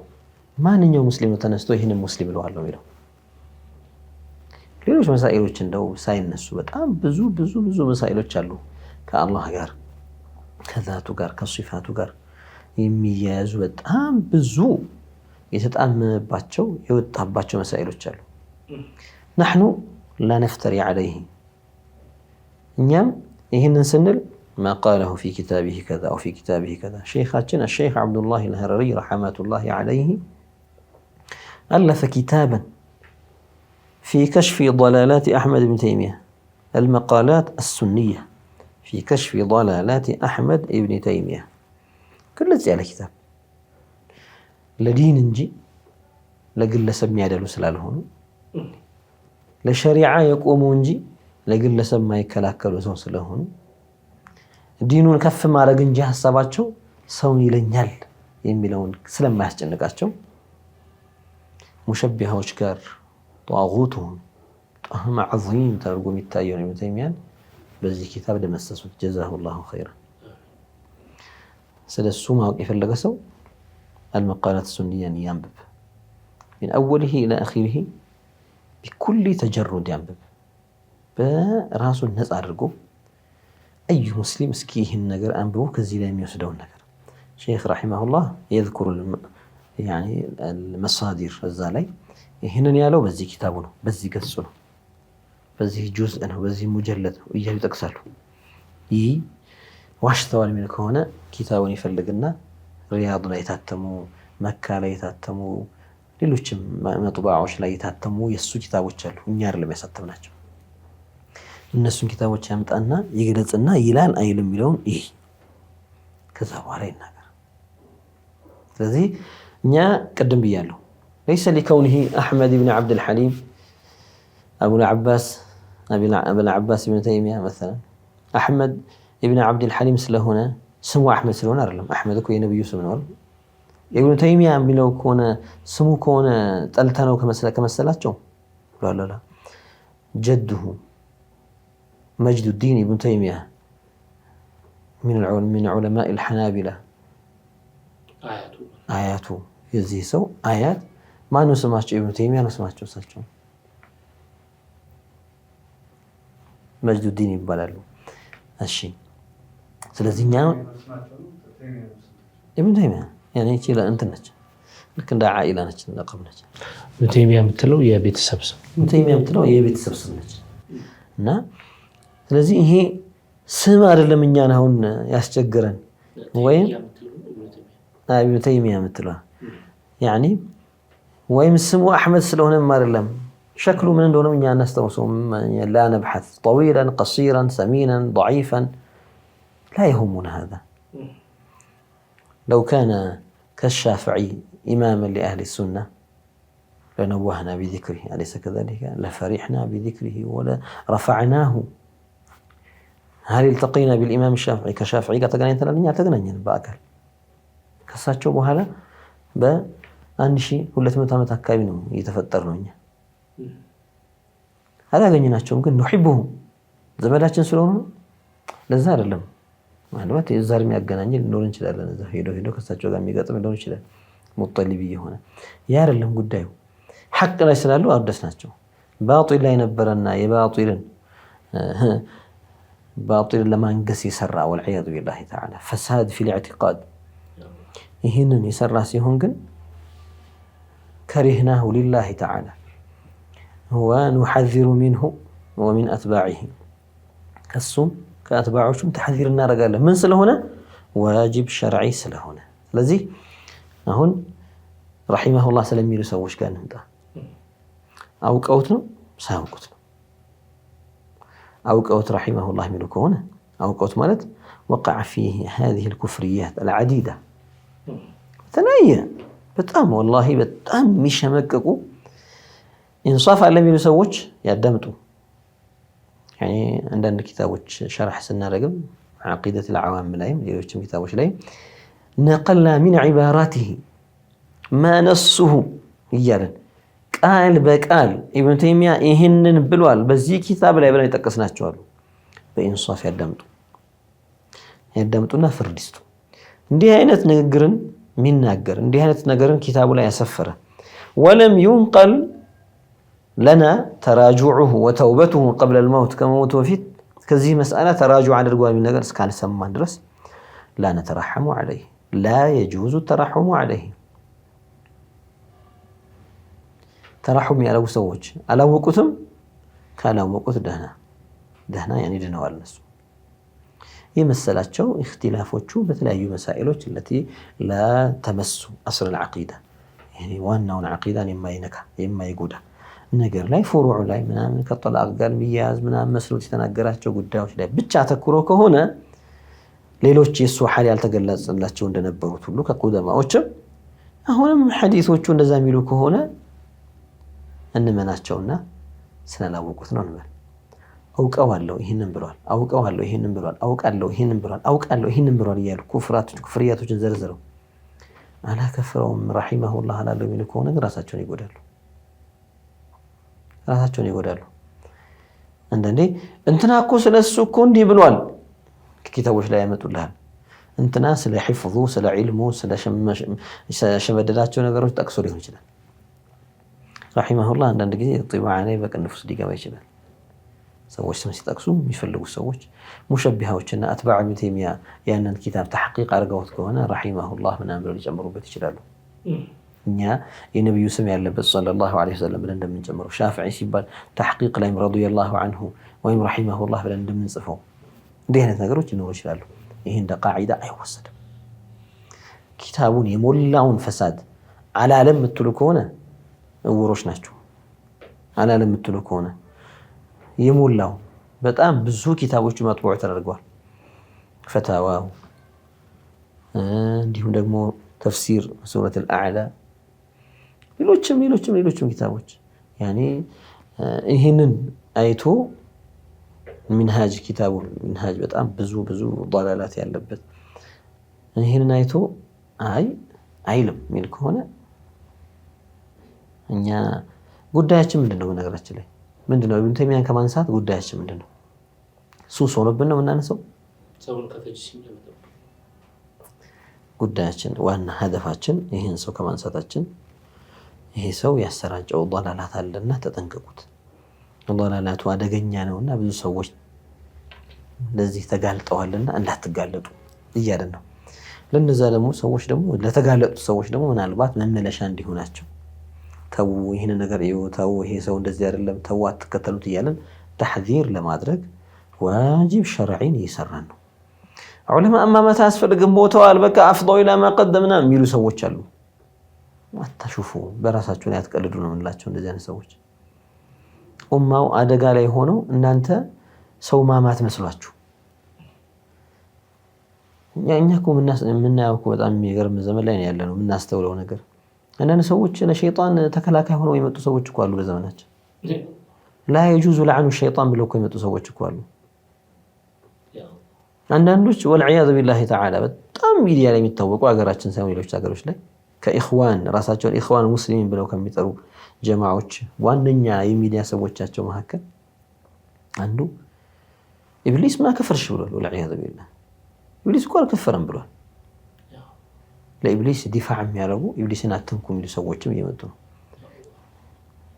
ማንኛው ሙስሊም ተነስቶ ይሄንን ሙስሊም ነው አለው ይለው ሌሎች መሳኢሎች እንደው ሳይነሱ በጣም ብዙ መሳኢሎች አሉ ከአላህ ጋር ከዛቱ ጋር ከሲፋቱ ጋር የሚያያዙ በጣም ብዙ የተጣመባቸው የወጣባቸው መሳኢሎች አሉ نحن لا نفتري عليه እኛም ይሄንን ስንል ما قاله في كتابه كذا أو في كتابه كذا شيخنا الشيخ عبد الله الهرري رحمة الله عليه ألف كتابا في كشف ضلالات أحمد بن تيمية المقالات السنية في كشف ضلالات أحمد بن تيمية كل زي على كتاب لدين نجي لقل سمي عدل سلالهون لشريعة يقومون نجي لقل سمي كلاكل وسوس لهون دينون كف ما رجن جه حساباتشو ሰውን ይለኛል የሚለውን ስለማያስጨንቃቸው ሙሸቢሃዎች ጋር ጧጉቱም ጣህም ዐዚም ተደርጎ የሚታየውን ኢብኑ ተይሚያን በዚህ ኪታብ ደመሰሱት። ጀዛሁላሁ ኸይረን። ስለሱ ማወቅ የፈለገ ሰው አልመቃላት ሱንያን ያንብብ። ሚን አወሊሂ ኢላ አኺሪሂ ቢኩሊ ተጀሩድ ያንብብ። በራሱን ነፃ አድርጎ አዩ ሙስሊም እስኪ ይህን ነገር አንብቦ ከዚህ ላይ የሚወስደውን ነገር ሼክ ረሒመሁላህ የዝኩሩ አልመሳዲር እዛ ላይ ይህንን ያለው በዚህ ኪታቡ ነው፣ በዚህ ገጹ ነው፣ በዚህ ጁዝእ ነው፣ በዚህ ሙጀለድ ነው እያሉ ይጠቅሳሉ። ይህ ዋሽተዋል የሚል ከሆነ ኪታቡን ይፈልግና ሪያድ ላይ የታተሙ መካ ላይ የታተሙ ሌሎችም መጥባዖች ላይ የታተሙ የእሱ ኪታቦች አሉ፣ እኛ አይደለም ያሳተምናቸው። እነሱን ኪታቦች ያምጣና ይግለጽና ይላል አይልም የሚለውን ይህ ከዛ በኋላ ይናገር። ስለዚህ እኛ ቅድም ብያለሁ ليس لكونه أحمد بن عبد الحليم أبو العباس ابن تيمية مثلا أحمد ابن عبد الحليم سلهنا سمو أحمد سلهنا أرلم أحمد كوي نبي يوسف نور ابن تيمية بلو كونه سمو كونه تلتانو كمسلاتهم لا جده مجد الدين ابن تيمية من علماء الحنابلة آياته يزي سو آيات ما نسمعش ابن تيمية نسمعش وسالشون مجد الدين يبالالو الشيء سلازينيا ابن تيمية يعني كلا انت نج لكن دا عائلة نج لقب نج ابن تيمية متلو يا بيت سبسم ابن تيمية متلو يا بيت سبسم نج نا سلازي هي سم አይደለም እኛን አሁን ያስቸገረን ወይም ابن تيمية متلو يعني ويم اسمه أحمد سلوهن مارلم شكله من دونهم يعني نستوصم لا نبحث طويلا قصيرا سمينا ضعيفا لا يهمنا هذا. لو كان كالشافعي إماما لأهل السنة لنوهنا بذكره أليس كذلك؟ لفرحنا بذكره ولا رفعناه. هل التقينا بالإمام الشافعي كشافعي قطقنا ينتلني أعتقنا بأكل كساتشو بهذا አንድ ሺህ 200 ዓመት አካባቢ ነው እየተፈጠር ነው። እኛ አላገኘናቸውም፣ ግን نحبهم ዘመዳችን ስለሆኑ ለዛ አይደለም ማለት የዛር የሚያገናኝ ሊኖር ይችላል። እዛ ሄዶ ከሳቸው ጋር የሚገጥም ሊኖር ይችላል። ሙጠሊብ የሆነ ያ አይደለም ጉዳዩ። ሐቅ ላይ ስላሉ አርደስናቸው። ባጢል ላይ ነበረና የባጢልን ለማንገስ የሰራ والعياذ بالله تعالى فساد في الاعتقاد ይህንን የሰራ ሲሆን ግን كرهناه لله تعالى ونحذر منه ومن أتباعه كالصوم كأتباعهم تحذير النار قال من سلهنا واجب شرعي سلهنا لذي هون رحمه الله سلم يرسوش كان هذا أو كوتنا ساوكتنا أو كوت رحمه الله ملكونا أو كوت مالت وقع فيه هذه الكفريات العديدة ثنائية በጣም والله በጣም የሚሸመቀቁ ኢንሳፍ አለ የሚሉ ሰዎች ያዳምጡ። يعني عندنا كتابዎች شرح سنارغم عقيدة العوام لايم ሌሎችም كتابዎች ላይ نقلنا من عباراته ما نصه ይያለን ቃል በቃል ኢብኑ ተይሚያ ይሄንን ብሏል በዚህ ኪታብ ላይ ብለን ይጠቀስናቸዋል። በኢንሳፍ ያዳምጡና ፍርድ ይስጡ። እንዲህ አይነት ንግግርን ሚናገር እንዲህ አይነት ነገርን ኪታቡ ላይ ያሰፈረ ولم ينقل لنا تراجعه وتوبته قبل الموت كموت وفيت كذي مسألة تراجع على الرجوع من نجر كان سمان درس لا نترحم عليه لا يجوز الترحم عليه. ترحم على وسوج على وقتهم كان وقت دهنا يعني دهنا الناس يمثلاتشو اختلافوچو بتلاقي مسائلوች التي لا تمس اصل العقيده يعني ዋናውን عقيدان يما يغودا ነገር ላይ ፍሩዑ ላይ ምናምን ከጠላቅ ጋር ሚያዝ ምናምን መስሎት የተናገራቸው ጉዳዮች ላይ ብቻ ተኩሮ ከሆነ ሌሎች የሱ ሐል ያልተገለጸላቸው እንደነበሩት ሁሉ ከቁደማዎችም አሁንም ሐዲሶቹ እንደዛ የሚሉ ከሆነ እንመናቸውና ስላላወቁት ነው እንበል። አውቀዋለሁ ይሄንን ብሏል፣ አውቀዋለሁ ይሄንን ብሏል፣ አውቃለሁ ይሄንን ብሏል፣ አውቃለሁ ይሄንን ብሏል እያሉ ኩፍሪያቶችን ዘርዝረው አላከፍረውም ረሒመሁላህ አላለሁ የሚሉ ከሆነ ግን ራሳቸውን ይጎዳሉ። አንዳንዴ እንትና እኮ ስለሱ እኮ እንዲህ ብሏል ኪታቦች ላይ ያመጡልሃል። እንትና ስለ ሒፍዙ ስለ ዒልሙ ስለ ሸመደዳቸው ነገሮች ጠቅሶ ሊሆን ይችላል። ረሒመሁላህ አንዳንድ ጊዜ ጢባዓ ላይ በቅንፍ ውስጥ ሊገባ ይችላል። ሰዎች ስም ሲጠቅሱ የሚፈልጉ ሰዎች ሙሸቢሃዎችና አትባዕ ኢብኑ ተይሚያ ያንን ኪታብ ተሕቂቅ አድርገውት ከሆነ ረሒመሁላህ ምናምን ብለው ሊጨምሩበት ይችላሉ። እኛ የነቢዩ ስም ያለበት ሰለላሁ ዐለይሂ ወሰለም ብለን እንደምንጨምረው ሻፊዒ ሲባል ተሕቂቅ ላይም ረዲየላሁ ዐንሁ ወይም ረሒመሁላህ ብለን እንደምንጽፈው እንዲህ አይነት ነገሮች ሊኖሩ ይችላሉ። ይህ እንደ ቃዒዳ አይወሰድም። ኪታቡን የሞላውን ፈሳድ አላለም የምትሉ ከሆነ እውሮች ናቸው። አላለም የምትሉ ከሆነ የሞላው በጣም ብዙ ኪታቦች መጥቡዕ ተደርገዋል። ፈታዋው እንዲሁም ደግሞ ተፍሲር ሱረቱል አዕላ ሌሎችም ኪታቦች ያኔ ይህንን አይቶ ሚንሃጅ ኪታቡ ሚንሃጅ በጣም ብዙ ضላላት ያለበት ይህንን አይቶ አይልም የሚል ከሆነ እኛ ጉዳያችን ምንድነው? በነገራችን ላይ ምንድነው ኢብኑ ተይሚያን ከማንሳት ጉዳያችን ምንድነው? ሱስ ሆኖብን ነው የምናነሳው? ጉዳያችን ዋና ሀደፋችን ይህን ሰው ከማንሳታችን ይሄ ሰው ያሰራጨው ضላላት አለና ተጠንቀቁት፣ ضላላቱ አደገኛ ነውና ብዙ ሰዎች ለዚህ ተጋልጠዋልና እንዳትጋለጡ እያለን ነው። ለነዛ ደግሞ ሰዎች ደግሞ ለተጋለጡት ሰዎች ደግሞ ምናልባት መመለሻ እንዲሆናቸው ተው ይሄን ነገር ተው ይሄ ሰው እንደዚህ አይደለም ተው አትከተሉት እያለን ተሕዚር ለማድረግ ዋጅብ ሸርዒን እየሰራን ነው። ዑለማ እማመት አያስፈልግም ሞተዋል በቃ አፍضው ኢላ ማ ቀደምና የሚሉ ሰዎች አሉ። አታሹፉ በራሳችሁ ላይ አትቀልዱ ነው የምንላቸው እንደዚህ አይነት ሰዎች። ኡማው አደጋ ላይ ሆነው እናንተ ሰው ማማት መስሏችሁ እኛ እኮ የምናየው እኮ በጣም የሚገርም ዘመን ላይ ነው ያለነው። የምናስተውለው ነገር አንዳንድ ሰዎች ለሸይጣን ተከላካይ ሆነው የመጡ ሰዎች እኮ አሉ በዘመናችን። ላ የጁዙ ለዐኑ ሸይጣን ብለው እኮ የመጡ ሰዎች እኮ አሉ። አንዳንዶች ወልዒያዙ ቢላሂ ተዓላ በጣም ሚዲያ ላይ የሚታወቁ ሀገራችን ሳይሆን ሌሎች ሀገሮች ላይ ከኢኽዋን ራሳቸውን ኢኽዋን ሙስሊሚን ብለው ከሚጠሩ ጀማዓዎች ዋነኛ የሚዲያ ሰዎቻቸው መካከል አንዱ ኢብሊስ ማ ከፈርሽ ብሏል። ወልዒያዙ ቢላህ ኢብሊስ እኮ አልከፈረም ብሏል። ለኢብሊስ ዲፋዕ የሚያደርጉ ኢብሊስን አትንኩ የሚሉ ሰዎችም እየመጡ ነው።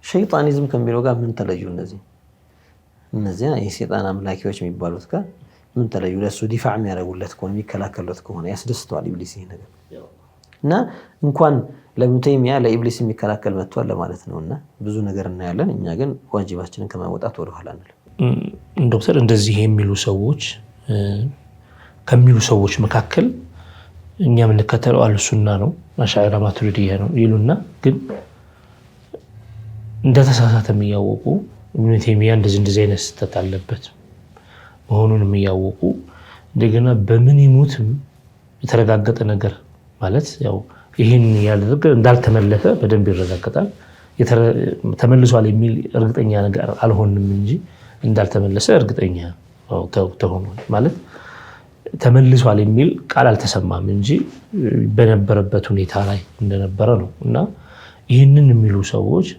ሸይጣኒዝም ከሚለው ጋር ምን ተለዩ? እነዚያ የሰይጣን አምላኪዎች የሚባሉት ጋር ምን ተለዩ? ለሱ ዲፋዕ የሚያደርጉለት ከሆነ የሚከላከሉት ከሆነ ያስደስተዋል ኢብሊስ ይሄ ነገር እና እንኳን ለኢብኑ ተይሚያ ለኢብሊስ የሚከላከል መጥቷል ለማለት ነውና ብዙ ነገር እናያለን። እኛ ግን ዋጅባችንን ከማወጣት ወደ ኋላ አንልም። ዶክተር እንደዚህ የሚሉ ሰዎች ከሚሉ ሰዎች መካከል እኛ የምንከተለው አልሱና ነው አሻዕራ ማቱሪዲያ ነው ይሉና ግን እንደተሳሳተ የሚያወቁ ኢብኑ ተይሚያ እንደዚህ አይነት ስህተት አለበት መሆኑን የሚያወቁ እንደገና በምን ይሙትም የተረጋገጠ ነገር ማለት ያው ይሄን ያደረገ እንዳልተመለሰ በደንብ ይረጋገጣል። ተመልሷል የሚል እርግጠኛ ነገር አልሆንም እንጂ እንዳልተመለሰ እርግጠኛ ተሆኖ ማለት ተመልሷል የሚል ቃል አልተሰማም እንጂ በነበረበት ሁኔታ ላይ እንደነበረ ነው። እና ይህንን የሚሉ ሰዎች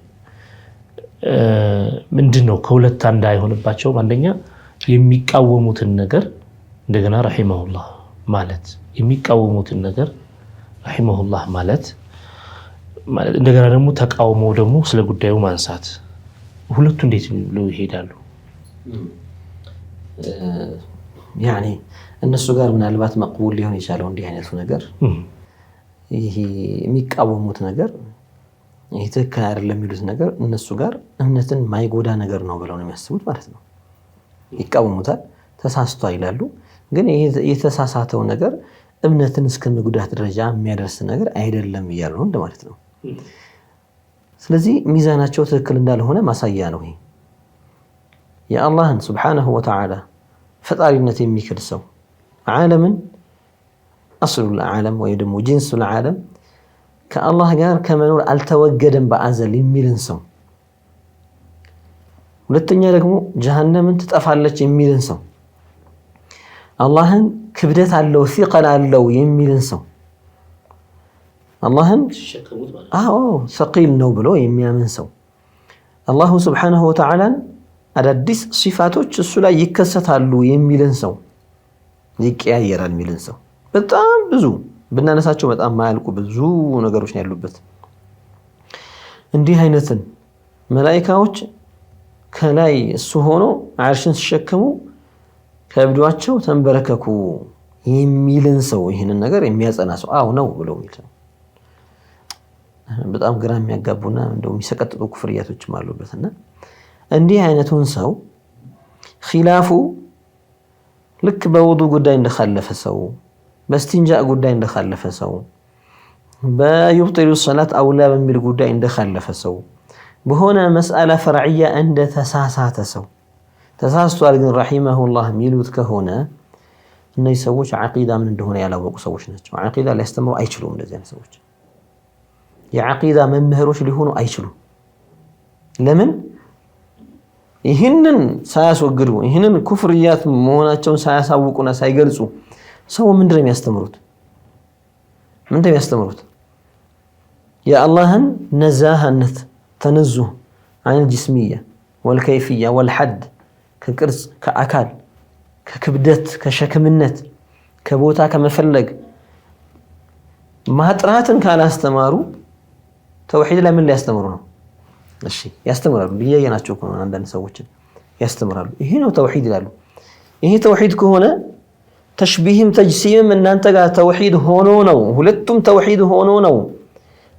ምንድነው ከሁለት አንድ አይሆንባቸውም። አንደኛ የሚቃወሙትን ነገር እንደገና ረሂመሁላህ ማለት የሚቃወሙትን ነገር ረሂመሁላህ ማለት እንደገና ደግሞ ተቃውሞ ደግሞ ስለ ጉዳዩ ማንሳት ሁለቱ እንዴት ነው ይሄዳሉ? ያኔ እነሱ ጋር ምናልባት መቅቡል ሊሆን ይችላል እንዲህ አይነቱ ነገር ይሄ የሚቃወሙት ነገር ይሄ ትክክል አይደለም የሚሉት ነገር እነሱ ጋር እምነትን ማይጎዳ ነገር ነው ብለው ነው የሚያስቡት ማለት ነው። ይቃወሙታል፣ ተሳስቷል ይላሉ። ግን የተሳሳተው ነገር እምነትን እስከ መጉዳት ደረጃ የሚያደርስ ነገር አይደለም እያሉ ነው እንደማለት ነው። ስለዚህ ሚዛናቸው ትክክል እንዳልሆነ ማሳያ ነው። ይሄ የአላህን ሱብሓነሁ ወተዓላ ፈጣሪነት የሚክድ ሰው ዓለምን አስሉል ዓለም ወይ ደግሞ ጂንሱል ዓለም ከአላህ ጋር ከመኖር አልተወገደም በአዘል የሚልን ሰው ሁለተኛ ደግሞ ጀሃነምን ትጠፋለች የሚልን ሰው አላህን ክብደት አለው ثقل አለው የሚልን ሰው አላህን ثقيل ነው ብሎ የሚያምን ሰው አላሁ ስብሓነሁ ወተዓላ አዳዲስ ሲፋቶች እሱ ላይ ይከሰታሉ የሚልን ሰው ይቀያየራል የሚልን ሰው በጣም ብዙ ብናነሳቸው በጣም ማያልቁ ብዙ ነገሮች ነው ያሉበት እንዲህ አይነትን መላእክቶች ከላይ እሱ ሆኖ አርሽን ሲሸከሙ ከብዷቸው ተንበረከኩ የሚልን ሰው ይሄንን ነገር የሚያጸና ሰው አው ነው ብሎ የሚል በጣም ግራ የሚያጋቡና እንደው የሚሰቀጥጡ ኩፍሪያቶችም አሉበትና እንዲህ አይነቱን ሰው ኺላፉ ልክ በውዱ ጉዳይ እንደخالፈ ሰው በስቲንጃ ጉዳይ እንደخالፈ ሰው በይብጢሉ ሶላት አውላ በሚል ጉዳይ እንደخالፈ ሰው በሆነ መስአላ ፈርዕያ እንደ ተሳሳተ ሰው ተሳስቷል ግን ረሂመሁላህ ሚሉት ከሆነ እነዚህ ሰዎች አቂዳ ምን እንደሆነ ያላወቁ ሰዎች ናቸው አቂዳ ሊያስተምሩ አይችሉም እንደዚህ አይነት ሰዎች የአቂዳ መምህሮች ሊሆኑ አይችሉም ለምን ይህንን ሳያስወግዱ ይህንን ኩፍርያት መሆናቸውን ሳያሳውቁና ሳይገልጹ ሰው ምንድነው የሚያስተምሩት የአላህን ነዛህነት ተነዙህ عن الجسمية والكيفية والحد كقرص كأكل ككبدت كشكمنت كبوتا كمفلق ما هتراتن كان استماروا توحيد لا من اللي يستمرونه እሺ ያስተምራሉ በየየናቸው ከሆነ አንዳንድ ሰዎች ያስተምራሉ ይሄ ነው ተውሂድ ይላሉ ይሄ ተውሂድ ከሆነ ተሽቢህም ተጅሲምም እናንተ ጋር ተውሂድ ሆኖ ነው ሁለቱም ተውሂድ ሆኖ ነው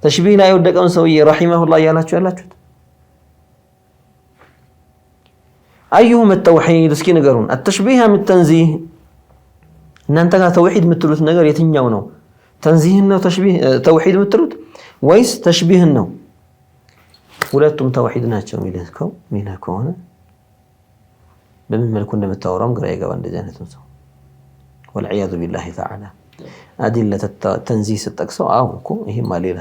ተሽቢህ ላይ ወደቀውን ሰውዬ ረሂመሁላህ ያላችሁት ايهم التوحيد እስኪ ንገሩን التشبيه ام التنزيه እናንተ ጋር ተውሂድ የምትሉት ነገር የትኛው ነው ተንዚህ ነው ተሽቢህ ተውሂድ የምትሉት ወይስ ተሽቢህ ነው ሁለቱም ተውሂድ ናቸው የሚልከው ሚና ከሆነ በምን መልኩ እንደምታወራም ግራ ይገባ እንደዚህ አይነት ነው والعياذ بالله تعالى ادله التنزيه ስትጠቅሰው አው እኮ ይሄ ማሌላ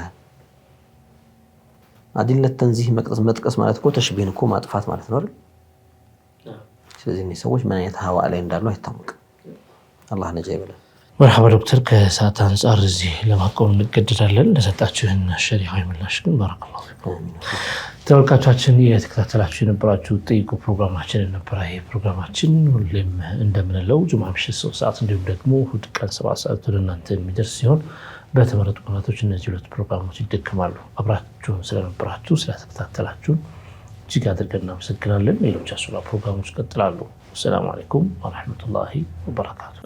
ادله التنزيه መጥቀስ ማለት እኮ ተሽቢህን እኮ ማጥፋት ማለት ነው አይደል ስለዚህ እነዚህ ሰዎች ምን አይነት ሀዋ ላይ እንዳሉ አይታወቅም አላህ ነጃ ይበላል مرحبا دكتور كساعة አንፃር እዚህ ለማቆም እንገደዳለን ለሰጣችሁን ሸሪዓዊ ምላሽ ግን ባረከላሁ ፊኩም ተወልካቻችን የተከታተላችሁ የነበራችሁ ጠይቁ ፕሮግራማችን ነበር ይሄ ፕሮግራማችን ሁሌም እንደምንለው ጁምዓ ምሽት 3 ሰዓት እንዲሁም ደግሞ እሁድ ቀን 7 ሰዓት ለእናንተ የሚደርስ ሲሆን በተመረጡ ቀናቶች እነዚህ ሁለት ፕሮግራሞች ይደክማሉ አብራችሁን ስለነበራችሁ ስለተከታተላችሁ እጅግ አድርገን እናመሰግናለን ሌሎች አሱላ ፕሮግራሞች ይቀጥላሉ السلام عليكم ورحمة الله وبركاته